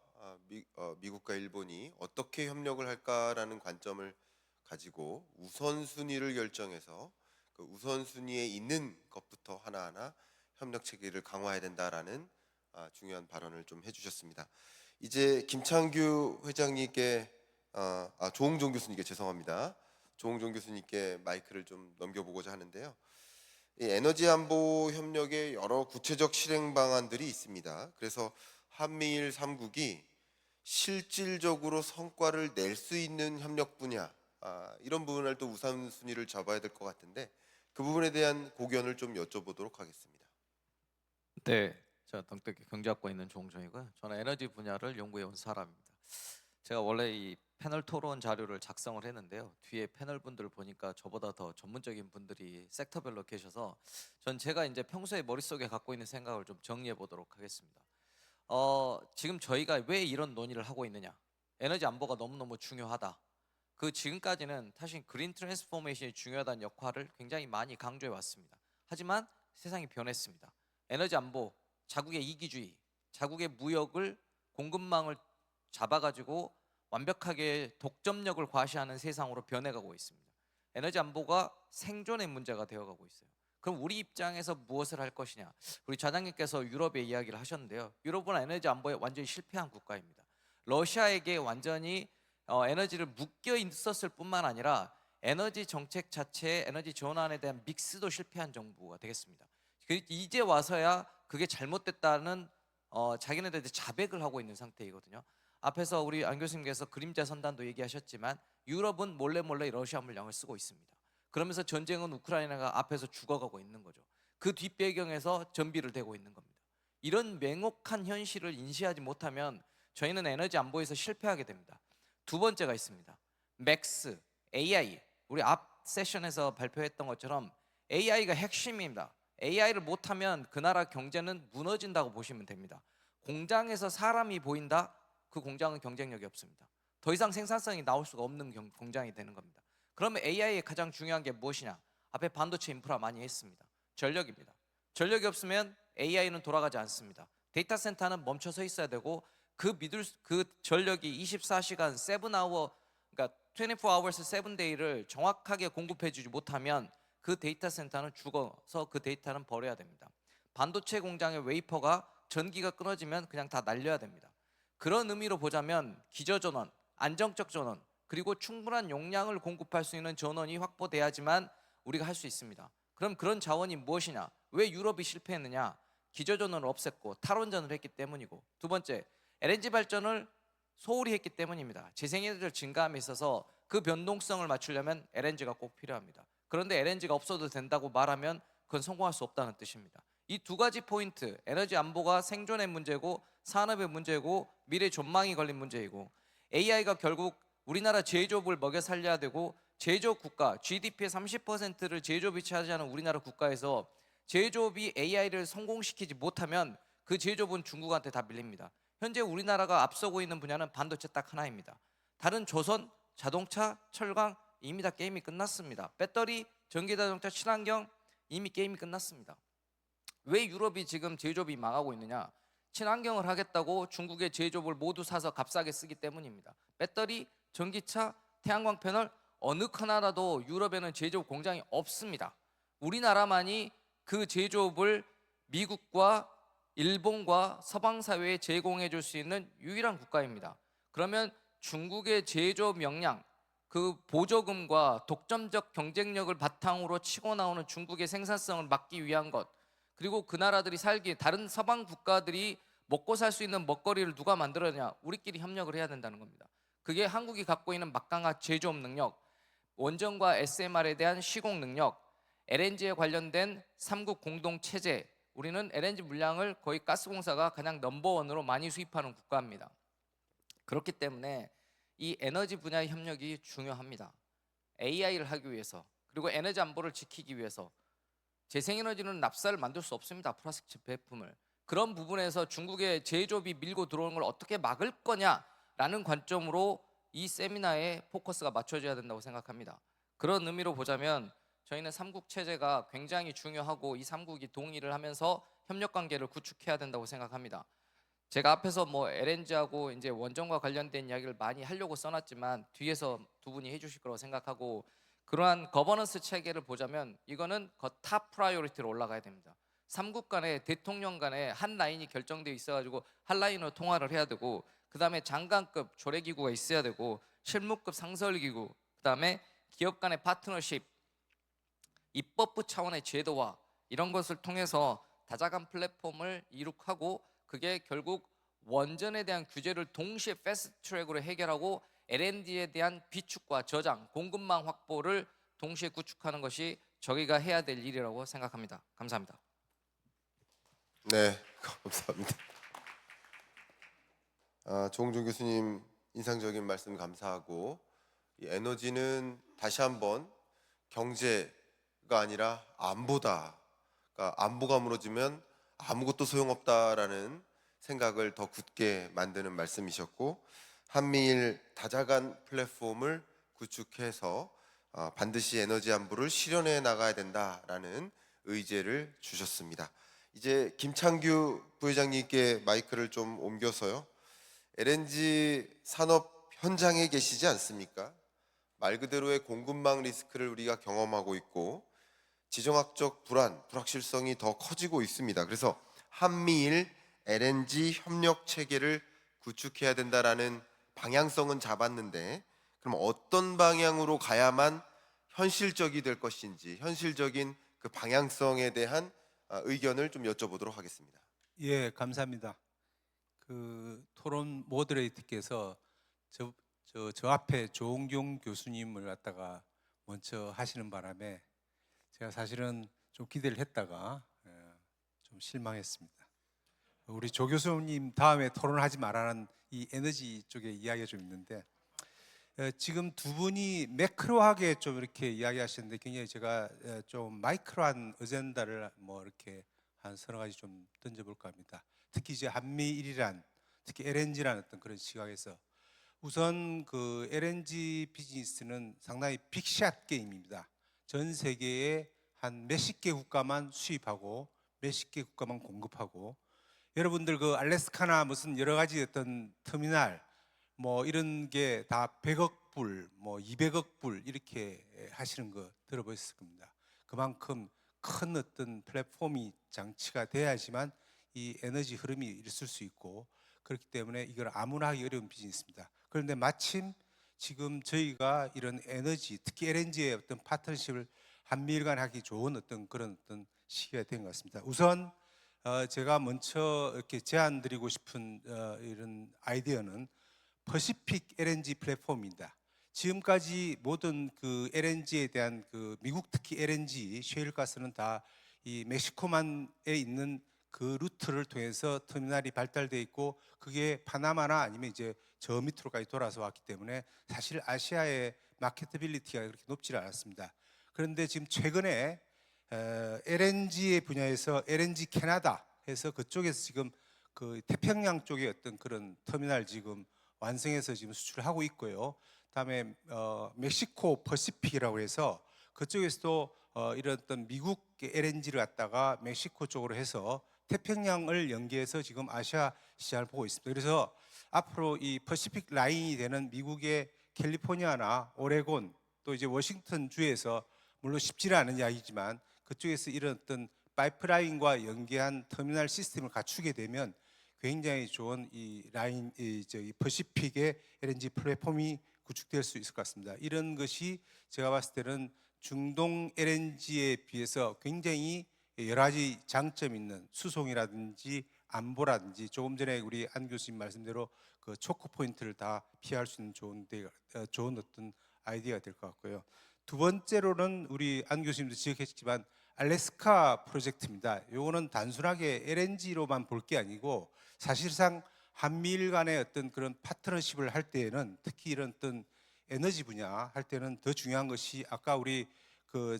미국과 일본이 어떻게 협력을 할까라는 관점을 가지고 우선순위를 결정해서 그 우선순위에 있는 것부터 하나하나 협력 체계를 강화해야 된다라는 중요한 발언을 좀 해주셨습니다. 이제 김창규 회장님께 조홍종 교수님께 죄송합니다. 조홍종 교수님께 마이크를 좀 넘겨보고자 하는데요. 이 에너지 안보 협력의 여러 구체적 실행 방안들이 있습니다. 그래서 한미일 3국이 실질적으로 성과를 낼 수 있는 협력 분야 이런 부분을 또 우선순위를 잡아야 될 것 같은데 그 부분에 대한 고견을 좀 여쭤보도록 하겠습니다. 네, 제가 동택 경제학과에 있는 조홍정이고요. 저는 에너지 분야를 연구해 온 사람입니다. 제가 원래 이 패널 토론 자료를 작성을 했는데요. 뒤에 패널 분들을 보니까 저보다 더 전문적인 분들이 섹터별로 계셔서 전 제가 이제 평소에 머릿속에 갖고 있는 생각을 좀 정리해 보도록 하겠습니다. 지금 저희가 왜 이런 논의를 하고 있느냐? 에너지 안보가 너무너무 중요하다. 그 지금까지는 사실 그린 트랜스포메이션이 중요하다는 역할을 굉장히 많이 강조해 왔습니다. 하지만 세상이 변했습니다. 에너지 안보, 자국의 이기주의, 자국의 무역을 공급망을 잡아가지고 완벽하게 독점력을 과시하는 세상으로 변해가고 있습니다. 에너지 안보가 생존의 문제가 되어가고 있어요. 그럼 우리 입장에서 무엇을 할 것이냐? 우리 좌장님께서 유럽의 이야기를 하셨는데요. 유럽은 에너지 안보에 완전히 실패한 국가입니다. 러시아에게 완전히 에너지를 묶여 있었을 뿐만 아니라 에너지 정책 자체의 에너지 전환에 대한 믹스도 실패한 정부가 되겠습니다. 이제 와서야 그게 잘못됐다는 자기네들한테 자백을 하고 있는 상태이거든요. 앞에서 우리 안 교수님께서 그림자 선단도 얘기하셨지만 유럽은 몰래 러시아 물량을 쓰고 있습니다. 그러면서 전쟁은 우크라이나가 앞에서 죽어가고 있는 거죠. 그 뒷배경에서 전비를 대고 있는 겁니다. 이런 맹혹한 현실을 인지하지 못하면 저희는 에너지 안보에서 실패하게 됩니다. 두 번째가 있습니다. 맥스, AI. 우리 앞 세션에서 발표했던 것처럼 AI가 핵심입니다. AI를 못하면 그 나라 경제는 무너진다고 보시면 됩니다. 공장에서 사람이 보인다? 그 공장은 경쟁력이 없습니다. 더 이상 생산성이 나올 수가 없는 공장이 되는 겁니다. 그러면 AI의 가장 중요한 게 무엇이냐? 앞에 반도체 인프라 많이 했습니다. 전력입니다. 전력이 없으면 AI는 돌아가지 않습니다. 데이터 센터는 멈춰서 있어야 되고 그 전력이 24시간 7hour, 그러니까 24 hours 7day를 정확하게 공급해 주지 못하면 그 데이터 센터는 죽어서 그 데이터는 버려야 됩니다. 반도체 공장의 웨이퍼가 전기가 끊어지면 그냥 다 날려야 됩니다. 그런 의미로 보자면 기저전원, 안정적 전원, 그리고 충분한 용량을 공급할 수 있는 전원이 확보돼야지만 우리가 할 수 있습니다. 그럼 그런 자원이 무엇이냐? 왜 유럽이 실패했느냐? 기저전원을 없앴고 탈원전을 했기 때문이고, 두 번째, LNG 발전을 소홀히 했기 때문입니다. 재생에너지를 증가함에 있어서 그 변동성을 맞추려면 LNG가 꼭 필요합니다. 그런데 LNG가 없어도 된다고 말하면 그건 성공할 수 없다는 뜻입니다. 이 두 가지 포인트, 에너지 안보가 생존의 문제고 산업의 문제고 미래 전망이 걸린 문제이고, AI가 결국 우리나라 제조업을 먹여 살려야 되고, 제조업 국가, GDP의 30%를 제조업이 차지하는 우리나라 국가에서 제조업이 AI를 성공시키지 못하면 그 제조업은 중국한테 다 밀립니다. 현재 우리나라가 앞서고 있는 분야는 반도체 딱 하나입니다. 다른 조선, 자동차, 철강 이미 다 게임이 끝났습니다. 배터리, 전기자동차, 친환경 이미 게임이 끝났습니다. 왜 유럽이 지금 제조업이 망하고 있느냐? 친환경을 하겠다고 중국의 제조업을 모두 사서 값싸게 쓰기 때문입니다. 배터리, 전기차, 태양광 패널 어느 하나라도 유럽에는 제조업 공장이 없습니다. 우리나라만이 그 제조업을 미국과 일본과 서방 사회에 제공해 줄 수 있는 유일한 국가입니다. 그러면 중국의 제조업 역량, 그 보조금과 독점적 경쟁력을 바탕으로 치고 나오는 중국의 생산성을 막기 위한 것, 그리고 그 나라들이 살기, 다른 서방 국가들이 먹고 살 수 있는 먹거리를 누가 만들었냐? 우리끼리 협력을 해야 된다는 겁니다. 그게 한국이 갖고 있는 막강한 제조업 능력, 원전과 SMR에 대한 시공 능력, LNG에 관련된 3국 공동 체제. 우리는 LNG 물량을 거의 가스공사가 그냥 넘버원으로 많이 수입하는 국가입니다. 그렇기 때문에 이 에너지 분야의 협력이 중요합니다. AI를 하기 위해서, 그리고 에너지 안보를 지키기 위해서. 재생에너지는 납사를 만들 수 없습니다. 플라스틱 제품을. 그런 부분에서 중국의 제조업이 밀고 들어오는 걸 어떻게 막을 거냐라는 관점으로 이 세미나에 포커스가 맞춰져야 된다고 생각합니다. 그런 의미로 보자면 저희는 3국 체제가 굉장히 중요하고, 이 3국이 동의를 하면서 협력 관계를 구축해야 된다고 생각합니다. 제가 앞에서 LNG하고 이제 원전과 관련된 이야기를 많이 하려고 써놨지만 뒤에서 두 분이 해주실 거라고 생각하고, 그러한 거버넌스 체계를 보자면 이거는 탑 프라이오리티로 올라가야 됩니다. 3국 간에 대통령 간에 한 라인이 결정되어 있어가지고 한 라인으로 통화를 해야 되고, 그 다음에 장관급 조례기구가 있어야 되고, 실무급 상설기구, 그 다음에 기업 간의 파트너십, 입법부 차원의 제도화, 이런 것을 통해서 다자간 플랫폼을 이룩하고, 그게 결국 원전에 대한 규제를 동시에 패스트 트랙으로 해결하고 LNG에 대한 비축과 저장, 공급망 확보를 동시에 구축하는 것이 저희가 해야 될 일이라고 생각합니다. 감사합니다. 네, 감사합니다. 조홍준 교수님 인상적인 말씀 감사하고, 이 에너지는 다시 한번 경제가 아니라 안보다. 그러니까 안보가 무너지면 아무것도 소용없다라는 생각을 더 굳게 만드는 말씀이셨고, 한미일 다자간 플랫폼을 구축해서 반드시 에너지 안보를 실현해 나가야 된다라는 의제를 주셨습니다. 이제 김창규 부회장님께 마이크를 좀 옮겨서요. LNG 산업 현장에 계시지 않습니까? 말 그대로의 공급망 리스크를 우리가 경험하고 있고, 지정학적 불확실성이 더 커지고 있습니다. 그래서 한미일 LNG 협력 체계를 구축해야 된다라는 방향성은 잡았는데, 그럼 어떤 방향으로 가야만 현실적이 될 것인지, 현실적인 그 방향성에 대한 의견을 좀 여쭤보도록 하겠습니다. 예, 감사합니다. 그 토론 모더레이터께서 저 앞에 조홍경 교수님을 갖다가 먼저 하시는 바람에 제가 사실은 좀 기대를 했다가 좀 실망했습니다. 우리 조 교수님 다음에 토론하지 말라는 이 에너지 쪽에 이야기가 좀 있는데, 지금 두 분이 매크로하게 좀 이렇게 이야기하셨는데 굉장히 제가 좀 마이크로한 어젠다를 뭐 이렇게 한 서너 가지 좀 던져볼까 합니다. 특히 이제 한미일이란, 특히 LNG라는 어떤 그런 시각에서 우선 그 LNG 비즈니스는 상당히 빅샷 게임입니다. 전 세계에 한 몇십 개 국가만 수입하고 몇십 개 국가만 공급하고, 여러분들 그 알래스카나 무슨 여러 가지 어떤 터미널 뭐 이런 게 다 100억 불, 뭐 200억 불 이렇게 하시는 거 들어보셨을 겁니다. 그만큼 큰 어떤 플랫폼이 장치가 돼야지만 이 에너지 흐름이 있을 수 있고, 그렇기 때문에 이걸 아무나 하기 어려운 비즈니스입니다. 그런데 마침 지금 저희가 이런 에너지, 특히 LNG의 어떤 파트너십을 한미일 간 하기 좋은 어떤 그런 어떤 시기가 된 것 같습니다. 우선 제가 먼저 이렇게 제안 드리고 싶은 이런 아이디어는 퍼시픽 LNG 플랫폼입니다. 지금까지 모든 그 LNG에 대한 그 미국 특히 LNG 셰일가스는 다 이 멕시코만에 있는 그 루트를 통해서 터미널이 발달돼 있고, 그게 파나마나 아니면 이제 저 밑으로까지 돌아서 왔기 때문에 사실 아시아의 마케터빌리티가 그렇게 높지 않았습니다. 그런데 지금 최근에 LNG의 분야에서 LNG 캐나다 해서 그쪽에서 지금 그 태평양 쪽에 어떤 그런 터미널 지금 완성해서 지금 수출하고 있고요. 다음에 멕시코 퍼시픽이라고 해서 그쪽에서도 이런 어떤 미국 LNG를 갖다가 멕시코 쪽으로 해서 태평양을 연계해서 지금 아시아 시장을 보고 있습니다. 그래서 앞으로 이 퍼시픽 라인이 되는 미국의 캘리포니아나 오레곤 또 이제 워싱턴 주에서, 물론 쉽지는 않은 이야기지만 그쪽에서 이런 어떤 파이프라인과 연계한 터미널 시스템을 갖추게 되면 굉장히 좋은 이 라인, 저기 퍼시픽의 LNG 플랫폼이 구축될 수 있을 것 같습니다. 이런 것이 제가 봤을 때는 중동 LNG에 비해서 굉장히 여러 가지 장점 있는 수송이라든지 안보라든지, 조금 전에 우리 안 교수님 말씀대로 그 초코 포인트를 다 피할 수 있는 좋은 어떤 아이디어가 될 것 같고요. 두 번째로는 우리 안 교수님도 지적했지만 알래스카 프로젝트입니다. 요거는 단순하게 LNG로만 볼 게 아니고 사실상 한미일 간의 어떤 그런 파트너십을 할 때에는, 특히 이런 어떤 에너지 분야 할 때는 더 중요한 것이, 아까 우리 그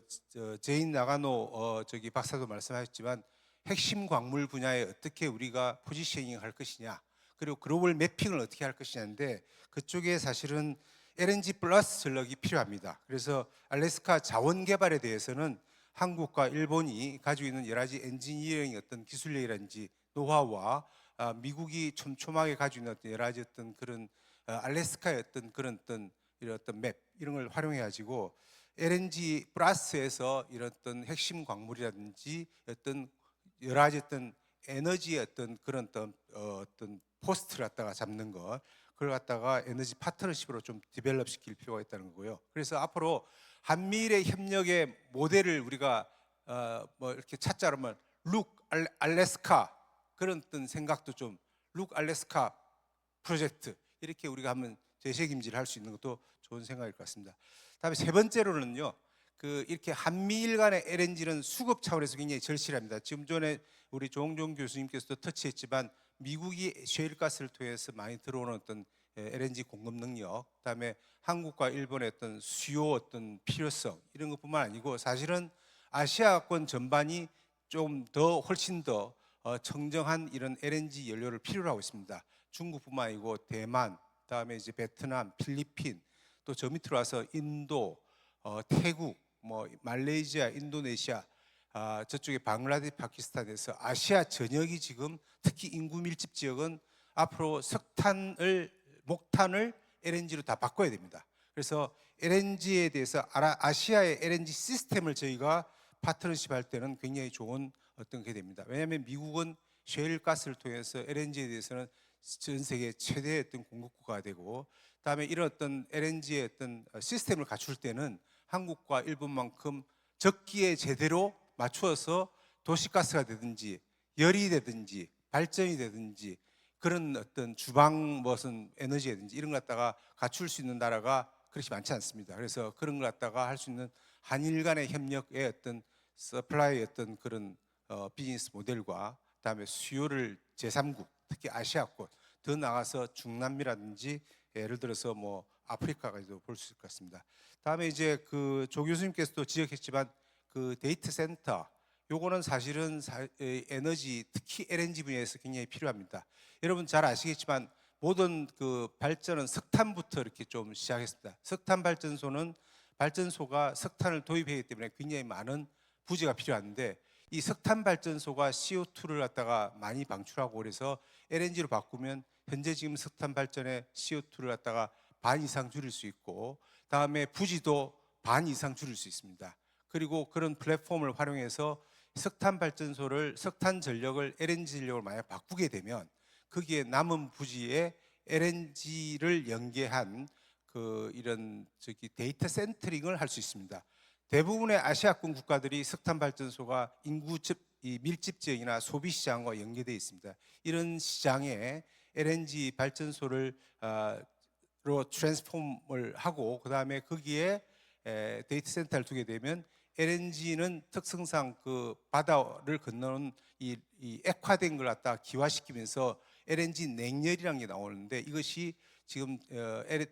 제인 나가노 저기 박사도 말씀하셨지만 핵심 광물 분야에 어떻게 우리가 포지셔닝 할 것이냐, 그리고 글로벌 매핑을 어떻게 할 것이냐인데, 그쪽에 사실은 LNG 플러스 전력이 필요합니다. 그래서 알래스카 자원 개발에 대해서는 한국과 일본이 가지고 있는 여러 가지 엔지니어링 어떤 기술력이라든지 노하우와 미국이 촘촘하게 가지고 있는 어떤 여러 가지 어떤 그런 알래스카의 어떤 그런 어떤 이런 어떤 맵 이런 걸 활용해 가지고 LNG 플러스에서 이런 어떤 핵심 광물이라든지 어떤 여러 가지 어떤 에너지의 어떤 그런 어떤 포스트를 갖다가 잡는 것, 그걸 갖다가 에너지 파트너십으로 좀 디벨롭 시킬 필요가 있다는 거고요. 그래서 앞으로 한미일의 협력의 모델을 우리가 뭐 이렇게 찾자 그러면 룩 알래스카 그런 어떤 생각도 좀, 룩 알래스카 프로젝트 이렇게 우리가 한번 재책임질 할 수 있는 것도 좋은 생각일 것 같습니다. 다음에 세 번째로는요, 그 이렇게 한미일 간의 LNG는 수급 차원에서 굉장히 절실합니다. 지금 전에 우리 조홍종 교수님께서도 터치했지만 미국이 셰일가스를 통해서 많이 들어오는 어떤 LNG 공급 능력, 그다음에 한국과 일본의 어떤 수요 어떤 필요성 이런 것뿐만 아니고 사실은 아시아권 전반이 좀 더 훨씬 더 청정한 이런 LNG 연료를 필요로 하고 있습니다. 중국뿐만 아니고 대만, 그다음에 이제 베트남, 필리핀, 또 저 밑으로 와서 인도, 태국, 뭐 말레이시아, 인도네시아, 저쪽에 방글라데시, 파키스탄에서 아시아 전역이 지금 특히 인구 밀집 지역은 앞으로 목탄을 LNG로 다 바꿔야 됩니다. 그래서 LNG에 대해서 아시아의 LNG 시스템을 저희가 파트너십 할 때는 굉장히 좋은 어떤 게 됩니다. 왜냐하면 미국은 셰일 가스를 통해서 LNG에 대해서는 전 세계 최대의 어떤 공급국가 되고, 그다음에 이런 어떤 LNG의 어떤 시스템을 갖출 때는 한국과 일본만큼 적기에 제대로 맞추어서 도시가스가 되든지 열이 되든지 발전이 되든지 그런 어떤 주방 무슨 에너지라든지 이런 걸 갖다가 갖출 수 있는 나라가 그렇게 많지 않습니다. 그래서 그런 걸 갖다가 할 수 있는 한일 간의 협력의 어떤 서플라이의 어떤 그런 비즈니스 모델과 그다음에 수요를 제3국 특히 아시아권 더 나가서 중남미라든지 예를 들어서 뭐 아프리카까지도 볼 수 있을 것 같습니다. 다음에 이제 그 조 교수님께서도 지적했지만 그 데이터 센터 요거는 사실은 에너지 특히 LNG 분야에서 굉장히 필요합니다. 여러분 잘 아시겠지만 모든 그 발전은 석탄부터 이렇게 좀 시작했습니다. 석탄 발전소는 발전소가 석탄을 도입하기 때문에 굉장히 많은 부지가 필요한데 이 석탄 발전소가 CO2를 갖다가 많이 방출하고 그래서 LNG로 바꾸면 현재 지금 석탄 발전의 CO2를 갖다가 반 이상 줄일 수 있고 다음에 부지도 반 이상 줄일 수 있습니다. 그리고 그런 플랫폼을 활용해서 석탄 발전소를 석탄 전력을 LNG 전력을 만약 바꾸게 되면 거기에 남은 부지에 LNG를 연계한 그 이런 데이터 센터링을 할 수 있습니다. 대부분의 아시아권 국가들이 석탄 발전소가 인구 밀집 지역이나 소비 시장과 연계되어 있습니다. 이런 시장에 LNG 발전소를 로 트랜스폼을 하고 그다음에 거기에 데이터 센터를 두게 되면 LNG는 특성상 그 바다를 건너는 이 액화된 걸 갖다 기화시키면서 LNG 냉열이라는 게 나오는데 이것이 지금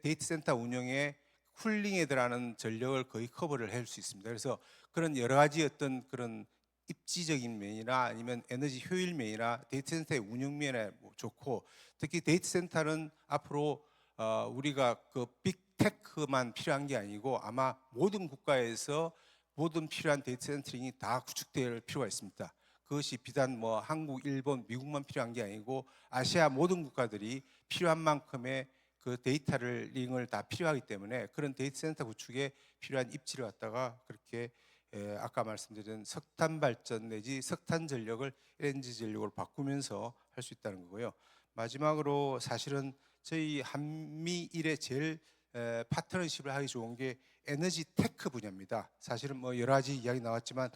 데이터 센터 운영에 쿨링에 들어가는 전력을 거의 커버를 할 수 있습니다. 그래서 그런 여러 가지 어떤 그런 입지적인 면이나 아니면 에너지 효율 면이나 데이터 센터의 운영 면에 좋고 특히 데이터 센터는 앞으로 우리가 그 빅테크만 필요한 게 아니고 아마 모든 국가에서 모든 필요한 데이터 센터링이 다 구축될 필요가 있습니다. 그것이 비단 뭐 한국, 일본, 미국만 필요한 게 아니고 아시아 모든 국가들이 필요한 만큼의 그 데이터를 링을 다 필요하기 때문에 그런 데이터 센터 구축에 필요한 입지를 갖다가 그렇게 아까 말씀드린 석탄 발전 내지 석탄 전력을 LNG 전력으로 바꾸면서 할 수 있다는 거고요. 마지막으로 사실은 저희 한미일의 제일 파트너십을 하기 좋은 게 에너지 테크 분야입니다. 사실은 뭐 여러 가지 이야기 나왔지만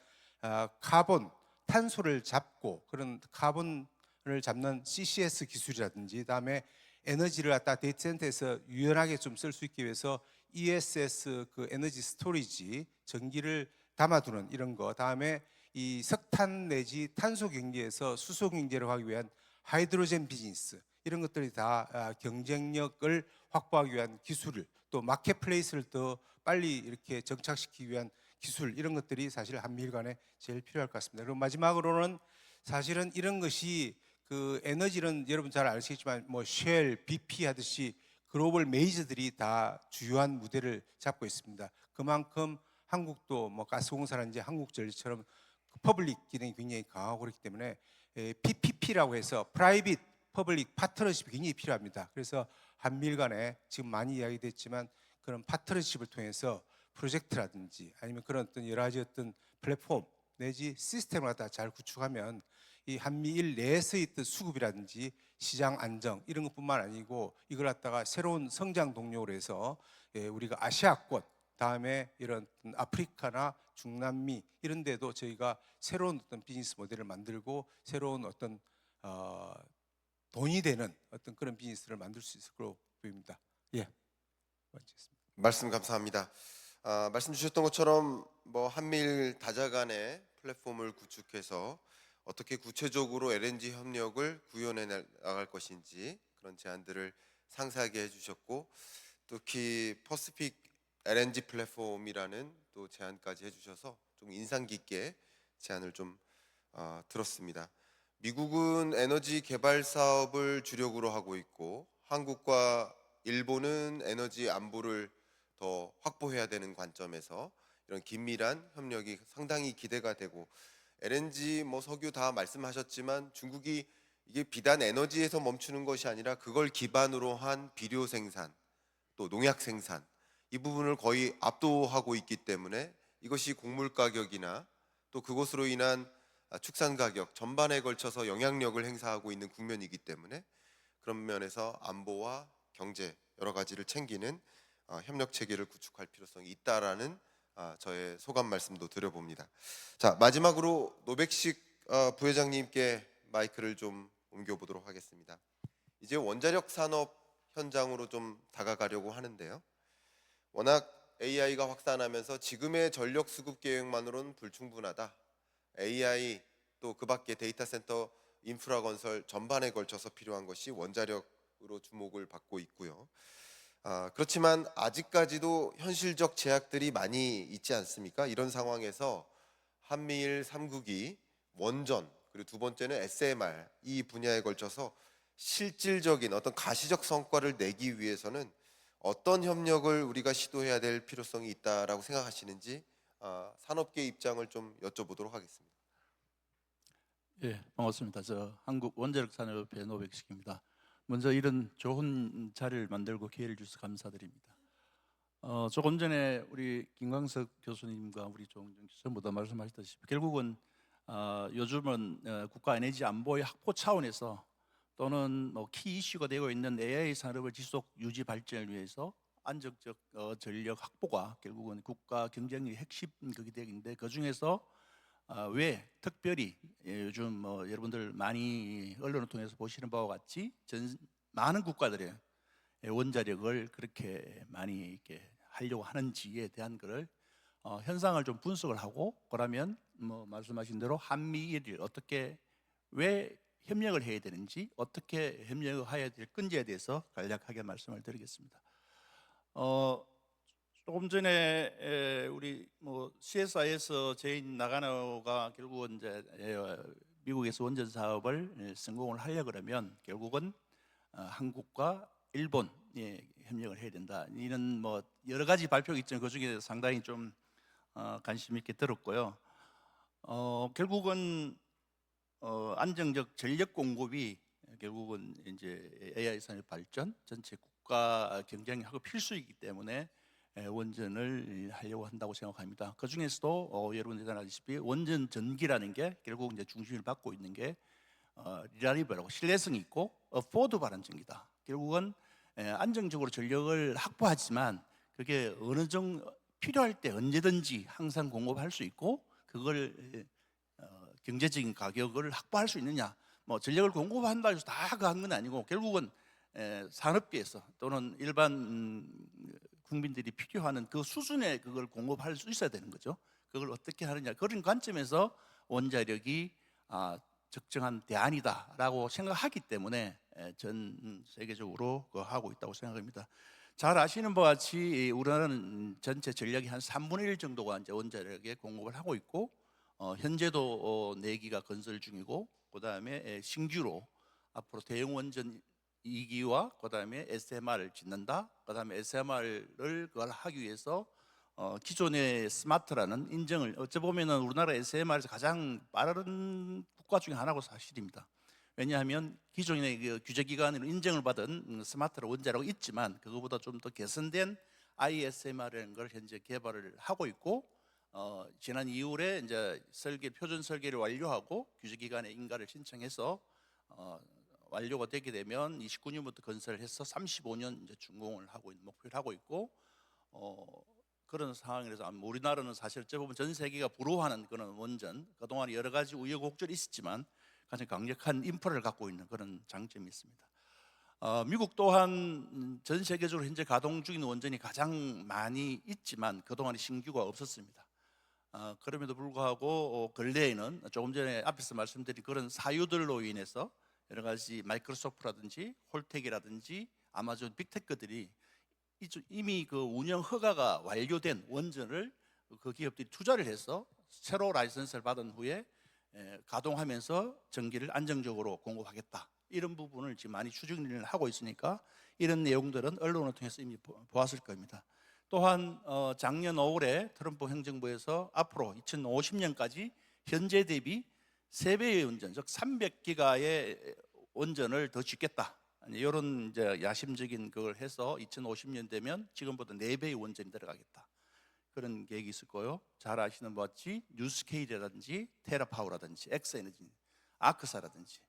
카본, 탄소를 잡고 그런 카본을 잡는 CCS 기술이라든지 다음에 에너지를 갖다 데이터 센터에서 유연하게 좀 쓸 수 있기 위해서 ESS 그 에너지 스토리지 전기를 담아두는 이런 거 다음에 이 석탄 내지 탄소 경제에서 수소 경제를 하기 위한 하이드로젠 비즈니스 이런 것들이 다 경쟁력을 확보하기 위한 기술을 또 마켓플레이스를 더 빨리 이렇게 정착시키기 위한 기술 이런 것들이 사실 한미일 간에 제일 필요할 것 같습니다. 그리고 마지막으로는 사실은 이런 것이 그 에너지는 여러분 잘 아시겠지만 뭐 쉘, BP 하듯이 글로벌 메이저들이 다 주요한 무대를 잡고 있습니다. 그만큼 한국도 뭐 가스공사라든지 한국전력처럼 퍼블릭 기능이 굉장히 강하고 그렇기 때문에 PPP라고 해서 프라이빗 퍼블릭 파트너십이 굉장히 필요합니다. 그래서 한미일 간에 지금 많이 이야기됐지만 그런 파트너십을 통해서 프로젝트라든지 아니면 그런 어떤 여러 가지 어떤 플랫폼 내지 시스템을 갖다 잘 구축하면 이 한미일 내에서의 어떤 수급이라든지 시장 안정 이런 것뿐만 아니고 이걸 갖다가 새로운 성장 동력으로 해서 우리가 아시아권 다음에 이런 아프리카나 중남미 이런 데도 저희가 새로운 어떤 비즈니스 모델을 만들고 새로운 어떤 돈이 되는 어떤 그런 비즈니스를 만들 수 있을 거로 보입니다. 예, 마치겠습니다. 말씀 감사합니다. 말씀 주셨던 것처럼 뭐 한미일 다자 간의 플랫폼을 구축해서 어떻게 구체적으로 LNG 협력을 구현해 나갈 것인지 그런 제안들을 상세하게 해주셨고 특히 퍼시픽 LNG 플랫폼이라는 또 제안까지 해주셔서 좀 인상 깊게 제안을 좀 들었습니다. 미국은 에너지 개발 사업을 주력으로 하고 있고 한국과 일본은 에너지 안보를 더 확보해야 되는 관점에서 이런 긴밀한 협력이 상당히 기대가 되고 LNG 뭐 석유 다 말씀하셨지만 중국이 이게 비단 에너지에서 멈추는 것이 아니라 그걸 기반으로 한 비료 생산 또 농약 생산 이 부분을 거의 압도하고 있기 때문에 이것이 곡물 가격이나 또 그것으로 인한 축산 가격 전반에 걸쳐서 영향력을 행사하고 있는 국면이기 때문에 그런 면에서 안보와 경제 여러 가지를 챙기는 협력 체계를 구축할 필요성이 있다라는 저의 소감 말씀도 드려봅니다. 자, 마지막으로 노백식 부회장님께 마이크를 좀 옮겨보도록 하겠습니다. 이제 원자력 산업 현장으로 좀 다가가려고 하는데요. 워낙 AI가 확산하면서 지금의 전력 수급 계획만으로는 불충분하다. AI 또 그 밖에 데이터 센터 인프라 건설 전반에 걸쳐서 필요한 것이 원자력으로 주목을 받고 있고요. 그렇지만 아직까지도 현실적 제약들이 많이 있지 않습니까? 이런 상황에서 한미일 3국이 원전 그리고 두 번째는 SMR 이 분야에 걸쳐서 실질적인 어떤 가시적 성과를 내기 위해서는 어떤 협력을 우리가 시도해야 될 필요성이 있다라고 생각하시는지 산업계 입장을 좀 여쭤보도록 하겠습니다. 예, 반갑습니다. 저 한국 원자력 산업협회 노백식입니다. 먼저 이런 좋은 자리를 만들고 기회를 주셔서 감사드립니다. 조금 전에 우리 김광석 교수님과 우리 조홍정 교수님보다 말씀하셨다시피 결국은 요즘은 국가 에너지 안보의 확보 차원에서 또는 키 이슈가 되고 있는 AI 산업의 지속 유지 발전을 위해서 안정적 전력 확보가 결국은 국가 경쟁력의 핵심 그게 되는데 그 중에서 왜 특별히 요즘 여러분들 많이 언론을 통해서 보시는 바와 같이 많은 국가들의 원자력을 그렇게 많이 이렇게 하려고 하는지에 대한 것을 현상을 좀 분석을 하고 그러면 말씀하신 대로 한미일을 어떻게 왜 협력을 해야 되는지 어떻게 협력을 해야 될 건지에 대해서 간략하게 말씀을 드리겠습니다. 조금 전에 우리 CSI에서 제인 나가노가 결국은 이제 미국에서 원전 사업을 성공을 하려 그러면 결국은 한국과 일본이 협력을 해야 된다. 이런 여러 가지 발표가 있지만 그 중에 상당히 좀 관심 있게 들었고요. 결국은 안정적 전력 공급이 결국은 이제 AI 산업 발전 전체 국가 경쟁력하고 필수이기 때문에 원전을 하려고 한다고 생각합니다. 그 중에서도 여러분들 잘 아시다시피 원전 전기라는 게 결국 이제 중심을 받고 있는 게 리라이블하고 신뢰성이 있고 어포더블한 전기다. 결국은 안정적으로 전력을 확보하지만 그게 어느 정도 필요할 때 언제든지 항상 공급할 수 있고 그걸 경제적인 가격을 확보할 수 있느냐? 전력을 공급한다 해서 다 그 한 건 아니고 결국은 산업계에서 또는 일반 국민들이 필요하는 그 수준에 그걸 공급할 수 있어야 되는 거죠. 그걸 어떻게 하느냐 그런 관점에서 원자력이 적정한 대안이다라고 생각하기 때문에 전 세계적으로 하고 있다고 생각합니다. 잘 아시는 바와 같이 우리나라는 전체 전력의 한 3분의 1 정도가 이제 원자력에 공급을 하고 있고 현재도 4기가 건설 중이고 그다음에 신규로 앞으로 대형 원전 2기와 그다음에 SMR을 짓는다. 그다음에 SMR을 그걸 하기 위해서 기존의 스마트라는 인정을 어찌 보면은 우리나라 SMR에서 가장 빠른 국가 중에 하나고 사실입니다. 왜냐하면 기존의 그 규제기관으로 인정을 받은 스마트라 원자력이 있지만 그거보다 좀 더 개선된 ISMR이라는 걸 현재 개발을 하고 있고 지난 2월에 이제 표준 설계를 완료하고 규제기관에 인가를 신청해서 완료가 되게 되면 29년부터 건설해서 35년 이제 준공을 하고 있는 목표를 하고 있고 그런 상황이라서 우리나라는 사실 어찌 보면 전 세계가 부러워하는 그런 원전 그동안 여러 가지 우여곡절이 있었지만 가장 강력한 인프라를 갖고 있는 그런 장점이 있습니다. 미국 또한 전 세계적으로 현재 가동 중인 원전이 가장 많이 있지만 그동안 신규가 없었습니다. 그럼에도 불구하고 근래에는 조금 전에 앞에서 말씀드린 그런 사유들로 인해서 여러 가지 마이크로소프트라든지 홀텍이라든지 아마존 빅테크들이 이미 그 운영 허가가 완료된 원전을 그 기업들이 투자를 해서 새로 라이선스를 받은 후에 가동하면서 전기를 안정적으로 공급하겠다. 이런 부분을 지금 많이 추진을 하고 있으니까 이런 내용들은 언론을 통해서 이미 보았을 겁니다. 또한 작년 5월에 트럼프 행정부에서 앞으로 2050년까지 현재 대비 3배의 원전, 즉 300기가의 원전을 더 짓겠다. 이런 이제 야심적인 그걸 해서 2050년 되면 지금보다 4배의 원전이 들어가겠다. 그런 계획이 있을 거요. 잘 아시는 바와 같이 뉴스케일이라든지 테라파워라든지 엑스에너지, 아크사라든지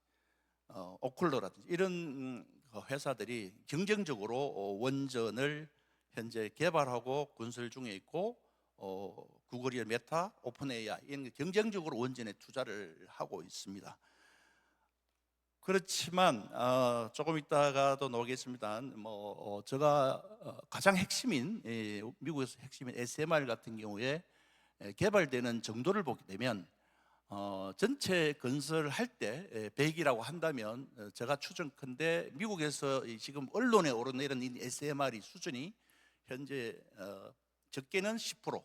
오클러라든지 이런 회사들이 경쟁적으로 원전을 현재 개발하고 건설 중에 있고 구글이나 메타, 오픈 AI 이런 경쟁적으로 원전에 투자를 하고 있습니다. 그렇지만 조금 이따가도 나오겠습니다. 제가 가장 핵심인 미국에서 핵심인 SMR 같은 경우에 개발되는 정도를 보게 되면 전체 건설할 때 100이라고 한다면 제가 추정컨대 미국에서 지금 언론에 오르내리는 이 SMR 수준이 현재 적게는 10%,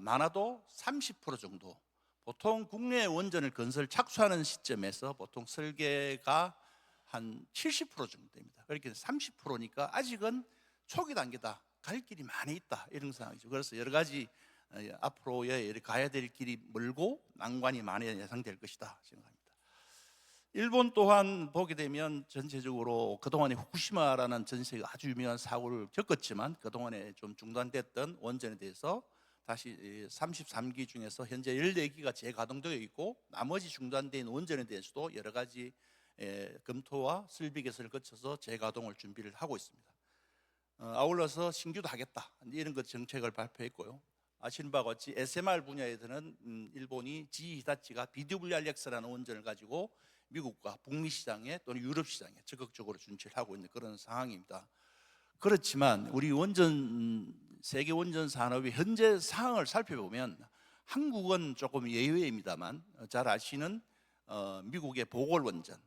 많아도 30% 정도. 보통 국내 원전을 건설 착수하는 시점에서 보통 설계가 한 70% 정도 됩니다. 그렇게 30%니까 아직은 초기 단계다. 갈 길이 많이 있다. 이런 상황이죠. 그래서 여러 가지 앞으로의 가야 될 길이 멀고 난관이 많이 예상될 것이다 생각합니다. 일본 또한 보게 되면 전체적으로 그동안에 후쿠시마라는 전 세계가 아주 유명한 사고를 겪었지만 그동안에 좀 중단됐던 원전에 대해서 다시 33기 중에서 현재 14기가 재가동되어 있고 나머지 중단된 원전에 대해서도 여러 가지 검토와 설비 개선을 거쳐서 재가동을 준비를 하고 있습니다. 아울러서 신규도 하겠다 이런 것 정책을 발표했고요. 아시는 바와 같이 SMR 분야에서는 일본이 GE 히타치가 BWRX라는 원전을 가지고 미국과 북미 시장에 또는 유럽 시장에 적극적으로 진출하고 있는 그런 상황입니다. 그렇지만 우리 세계 원전 산업의 현재 상황을 살펴보면 한국은 조금 예외입니다만 잘 아시는 미국의 보골원전,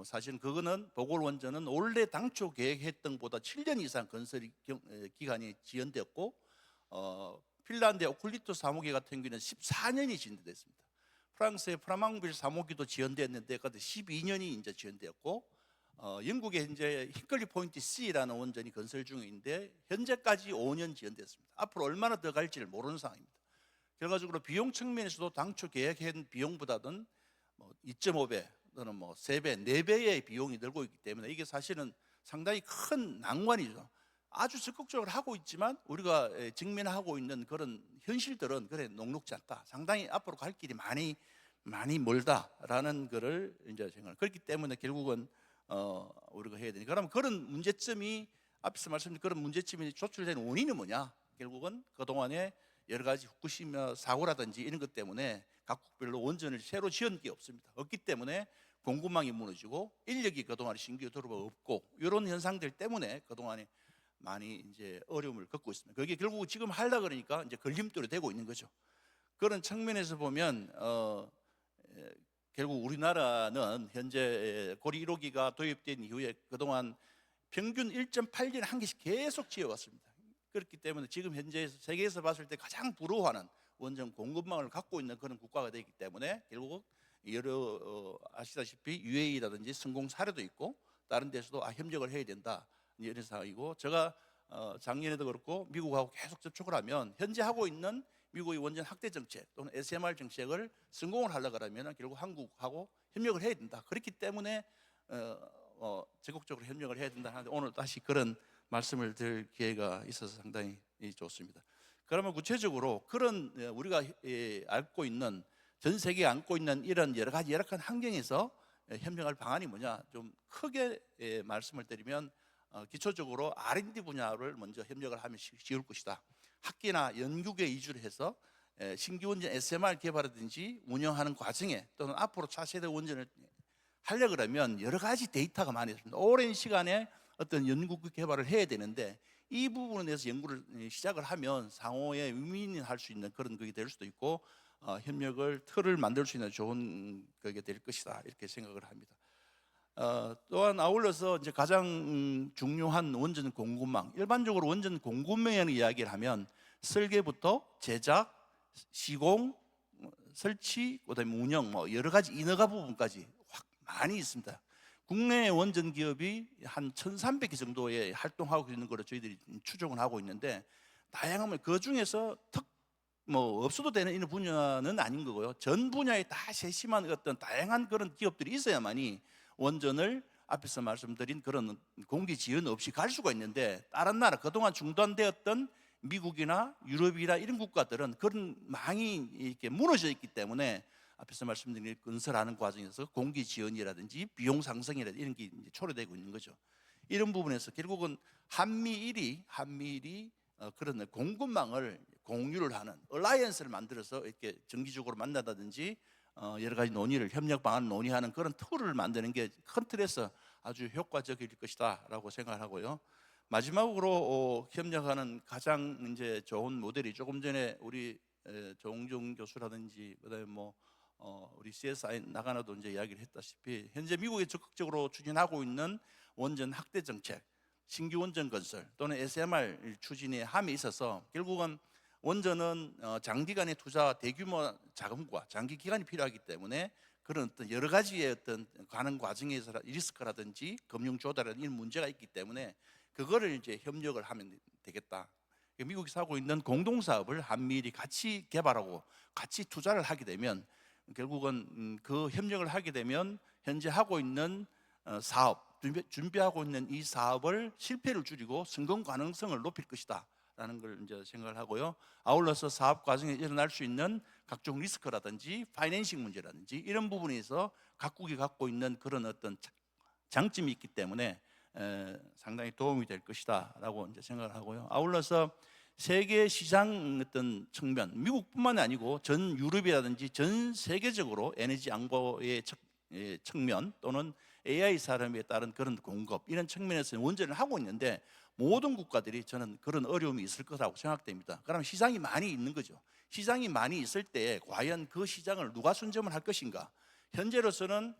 사실은 그거는 보골원전은 원래 당초 계획했던 것보다 7년 이상 건설 기간이 지연되었고 핀란드의 오클리토 3호기 같은 경우는 14년이 지연됐습니다. 프랑스의 프라망빌 3호기도 지연됐는데 그때 12년이 이제 지연되었고 영국의 현재 히클리 포인트 C라는 원전이 건설 중인데 현재까지 5년 지연됐습니다. 앞으로 얼마나 더 갈지를 모르는 상황입니다. 결과적으로 비용 측면에서도 당초 계획한 비용보다는 2.5배 또는 3배, 4배의 비용이 늘고 있기 때문에 이게 사실은 상당히 큰 난관이죠. 아주 적극적으로 하고 있지만 우리가 직면하고 있는 그런 현실들은 그래 녹록지 않다. 상당히 앞으로 갈 길이 많이 멀다라는 거를 이제 생각. 그렇기 때문에 결국은 우리가 해야 되니까. 그러면 그런 문제점이 앞에서 말씀드린 그런 문제점이 조출된 원인은 뭐냐? 결국은 그 동안에 여러 가지 후쿠시마 사고라든지 이런 것 때문에 각국별로 원전을 새로 지은 게 없습니다. 없기 때문에 공급망이 무너지고 인력이 그동안에 신규 들어오가 없고 이런 현상들 때문에 그동안에 많이 이제 어려움을 겪고 있습니다. 그게 결국 지금 하려 그러니까 이제 걸림돌이 되고 있는 거죠. 그런 측면에서 보면 결국 우리나라는 현재 고리 1호기가 도입된 이후에 그동안 평균 1.8년에 한 개씩 계속 지어왔습니다. 그렇기 때문에 지금 현재 세계에서 봤을 때 가장 부러워하는 원전 공급망을 갖고 있는 그런 국가가 되기 때문에 결국 여러 아시다시피 UAE라든지 성공 사례도 있고 다른 데서도 협력을 해야 된다 이런 상황이고 제가 작년에도 그렇고 미국하고 계속 접촉을 하면 현재 하고 있는 미국의 원전 확대 정책 또는 SMR 정책을 성공을 하려고 하면 결국 한국하고 협력을 해야 된다. 그렇기 때문에 적극적으로 협력을 해야 된다 하는데 오늘 다시 그런 말씀을 드릴 기회가 있어서 상당히 좋습니다. 그러면 구체적으로 그런 우리가 안고 있는 전 세계에 안고 있는 이런 여러 가지 열악한 환경에서 협력할 방안이 뭐냐 좀 크게 말씀을 드리면 기초적으로 R&D 분야를 먼저 협력을 하면 쉬울 것이다. 학계나 연구계 위주로 해서 신규 원전 SMR 개발이든지 운영하는 과정에 또는 앞으로 차세대 원전을 하려고 그러면 여러 가지 데이터가 많이 있습니다. 오랜 시간에 어떤 연구 개발을 해야 되는데 이 부분에 대해서 연구를 시작을 하면 상호에 윈윈할 수 있는 그런 것이 될 수도 있고 협력을 틀을 만들 수 있는 좋은 그게 될 것이다 이렇게 생각을 합니다. 또한 아울러서 이제 가장 중요한 원전 공급망, 일반적으로 원전 공급망을 이야기를 하면 설계부터 제작, 시공, 설치, 그다음에 운영, 여러 가지 인허가 부분까지 확 많이 있습니다. 국내 원전 기업이 한 1,300개 정도의 활동하고 있는 거로 저희들이 추정을 하고 있는데 다양한 그 중에서 없어도 되는 이런 분야는 아닌 거고요. 전 분야에 다 세심한 어떤 다양한 그런 기업들이 있어야만이 원전을 앞에서 말씀드린 그런 공기 지연 없이 갈 수가 있는데 다른 나라 그동안 중단되었던 미국이나 유럽이나 이런 국가들은 그런 망이 이렇게 무너져 있기 때문에 앞에서 말씀드린 건설하는 과정에서 공기 지연이라든지 비용 상승이라든지 이런 게 이제 초래되고 있는 거죠. 이런 부분에서 결국은 한미일이 그런 공급망을 공유를 하는 얼라이언스를 만들어서 이렇게 정기적으로 만나다든지 여러 가지 논의를 협력 방안을 논의하는 그런 툴을 만드는 게 큰 틀에서 아주 효과적일 것이다라고 생각하고요. 마지막으로 협력하는 가장 이제 좋은 모델이 조금 전에 우리 조홍종 교수라든지 그다음에 우리 CSI 나가나도 이제 이야기를 했다시피 현재 미국에 적극적으로 추진하고 있는 원전 확대 정책, 신규 원전 건설 또는 SMR 추진의 함에 있어서 결국은 원전은 장기간의 투자, 대규모 자금과 장기 기간이 필요하기 때문에 그런 어떤 여러 가지의 어떤 가는 과정에서 리스크라든지 금융 조달이라든지 이런 문제가 있기 때문에 그거를 이제 협력을 하면 되겠다. 미국에서 하고 있는 공동 사업을 한미일이 같이 개발하고 같이 투자를 하게 되면 결국은 그 협력을 하게 되면 현재 하고 있는 사업, 준비하고 있는 이 사업을 실패를 줄이고 성공 가능성을 높일 것이다 라는 걸 이제 생각을 하고요. 아울러서 사업 과정에 일어날 수 있는 각종 리스크라든지 파이낸싱 문제라든지 이런 부분에서 각국이 갖고 있는 그런 어떤 장점이 있기 때문에 상당히 도움이 될 것이다라고 이제 생각을 하고요. 아울러서 세계 시장 어떤 측면, 미국뿐만 아니고 전 유럽이라든지 전 세계적으로 에너지 안보의 측면 또는 AI 사람에 따른 그런 공급 이런 측면에서 원전을 하고 있는데 모든 국가들이 저는 그런 어려움이 있을 거라고 생각됩니다. 그럼 시장이 많이 있는 거죠. 시장이 많이 있을 때 과연 그 시장을 누가 선점을 할 것인가? 현재로서는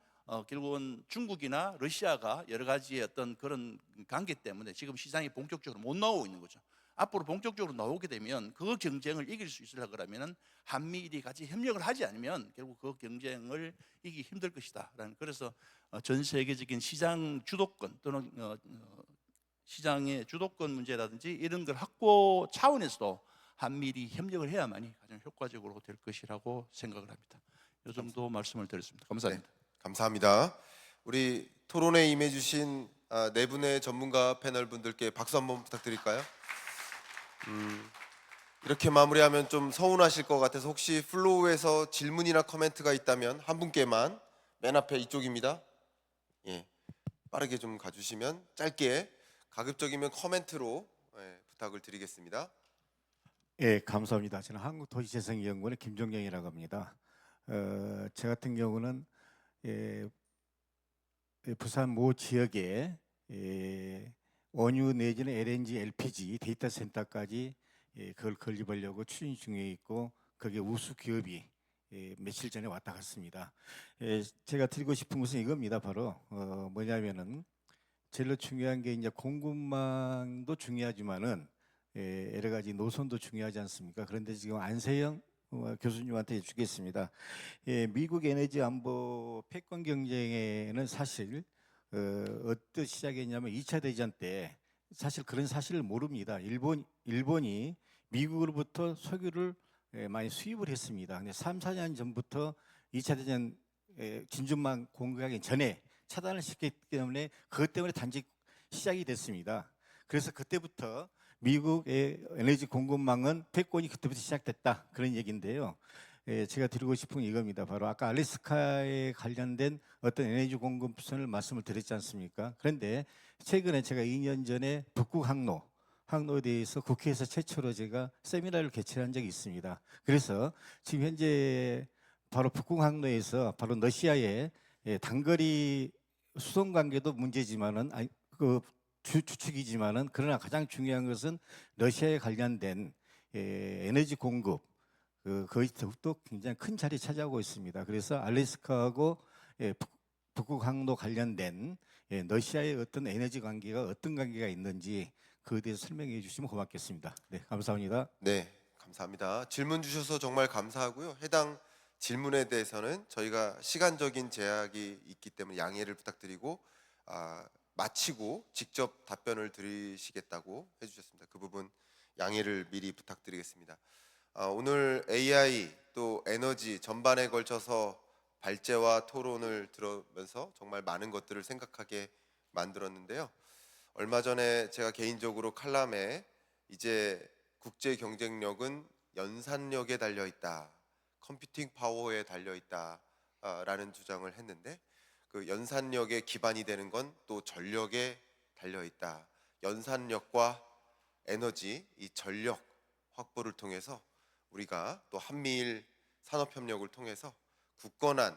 결국은 중국이나 러시아가 여러 가지의 어떤 그런 관계 때문에 지금 시장이 본격적으로 못 나오고 있는 거죠. 앞으로 본격적으로 나오게 되면 그 경쟁을 이길 수 있으려고 그러면 한미일이 같이 협력을 하지 않으면 결국 그 경쟁을 이기기 힘들 것이다. 그래서 전 세계적인 시장 주도권 또는 시장의 주도권 문제라든지 이런 걸 확보 차원에서도 한미일이 협력을 해야만이 가장 효과적으로 될 것이라고 생각을 합니다. 이 정도 말씀을 드렸습니다. 감사합니다. 네, 감사합니다. 우리 토론에 임해주신 네 분의 전문가 패널 분들께 박수 한번 부탁드릴까요? 이렇게 마무리하면 좀 서운하실 것 같아서 혹시 플로우에서 질문이나 코멘트가 있다면 한 분께만, 맨 앞에 이쪽입니다. 예, 빠르게 좀 가주시면 짧게, 가급적이면 코멘트로 부탁을 드리겠습니다. 예, 감사합니다. 저는 한국도시재생연구원의 김종경이라고 합니다. 제 같은 경우는 부산 모 지역에 원유 내지는 LNG, LPG 데이터 센터까지 그걸 건립하려고 추진 중에 있고 거기에 우수 기업이 며칠 전에 왔다 갔습니다. 제가 드리고 싶은 것은 이겁니다. 바로 뭐냐면은 제일 중요한 게 이제 공급망도 중요하지만은 여러 가지 노선도 중요하지 않습니까? 그런데 지금 안세영 교수님한테 주겠습니다. 미국 에너지 안보 패권 경쟁에는 사실 어떻게 시작했냐면 2차 대전 때 사실 그런 사실을 모릅니다. 일본이 미국으로부터 석유를 많이 수입을 했습니다. 근데 3, 4년 전부터 2차 대전 진주만 공격하기 전에 차단을 시켰기 때문에 그것 때문에 단지 시작이 됐습니다. 그래서 그때부터 미국의 에너지 공급망은 패권이 그때부터 시작됐다 그런 얘기인데요. 제가 드리고 싶은 건 이겁니다. 바로 아까 알래스카에 관련된 어떤 에너지 공급선을 말씀을 드렸지 않습니까? 그런데 최근에 제가 2년 전에 북극 항로에 대해서 국회에서 최초로 제가 세미나를 개최한 적이 있습니다. 그래서 지금 현재 바로 북극 항로에서 바로 러시아의 단거리 수송 관계도 문제지만은 주축이지만은 그러나 가장 중요한 것은 러시아에 관련된 에너지 공급 거의 더욱더 굉장히 큰 자리 차지하고 있습니다. 그래서 알래스카하고 북극 항로 관련된 러시아의 어떤 에너지 관계가 어떤 관계가 있는지 그에 대해서 설명해 주시면 고맙겠습니다. 네, 감사합니다. 네, 감사합니다. 질문 주셔서 정말 감사하고요. 해당 질문에 대해서는 저희가 시간적인 제약이 있기 때문에 양해를 부탁드리고 마치고 직접 답변을 드리시겠다고 해주셨습니다. 그 부분 양해를 미리 부탁드리겠습니다. 오늘 AI 또 에너지 전반에 걸쳐서 발제와 토론을 들으면서 정말 많은 것들을 생각하게 만들었는데요. 얼마 전에 제가 개인적으로 칼럼에 이제 국제 경쟁력은 연산력에 달려 있다, 컴퓨팅 파워에 달려 있다라는 주장을 했는데 그 연산력의 기반이 되는 건 또 전력에 달려 있다. 연산력과 에너지, 이 전력 확보를 통해서 우리가 또 한미일 산업협력을 통해서 굳건한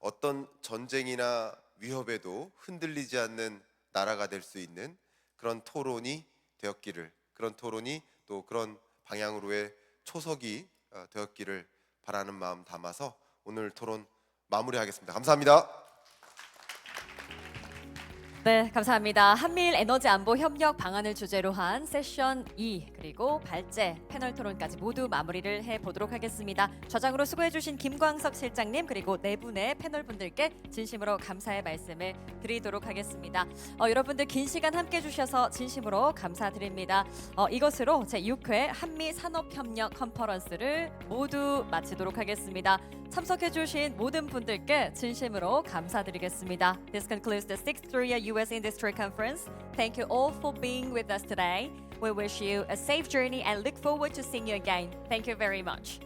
어떤 전쟁이나 위협에도 흔들리지 않는 나라가 될 수 있는 그런 토론이 되었기를, 그런 토론이 또 그런 방향으로의 초석이 되었기를 바라는 마음 담아서 오늘 토론 마무리하겠습니다. 감사합니다. 네, 감사합니다. 한미일 에너지 안보 협력 방안을 주제로 한 세션 2 그리고 발제 패널 토론까지 모두 마무리를 해보도록 하겠습니다. 좌장으로 수고해주신 김광석 실장님 그리고 네 분의 패널 분들께 진심으로 감사의 말씀을 드리도록 하겠습니다. 여러분들 긴 시간 함께 해주셔서 진심으로 감사드립니다. 이것으로 제6회 한미 산업협력 컨퍼런스를 모두 마치도록 하겠습니다. 참석해주신 모든 분들께 진심으로 감사드리겠습니다. This concludes the 6th Korea U.S. Industry Conference. Thank you all for being with us today. We wish you a safe journey and look forward to seeing you again. Thank you very much.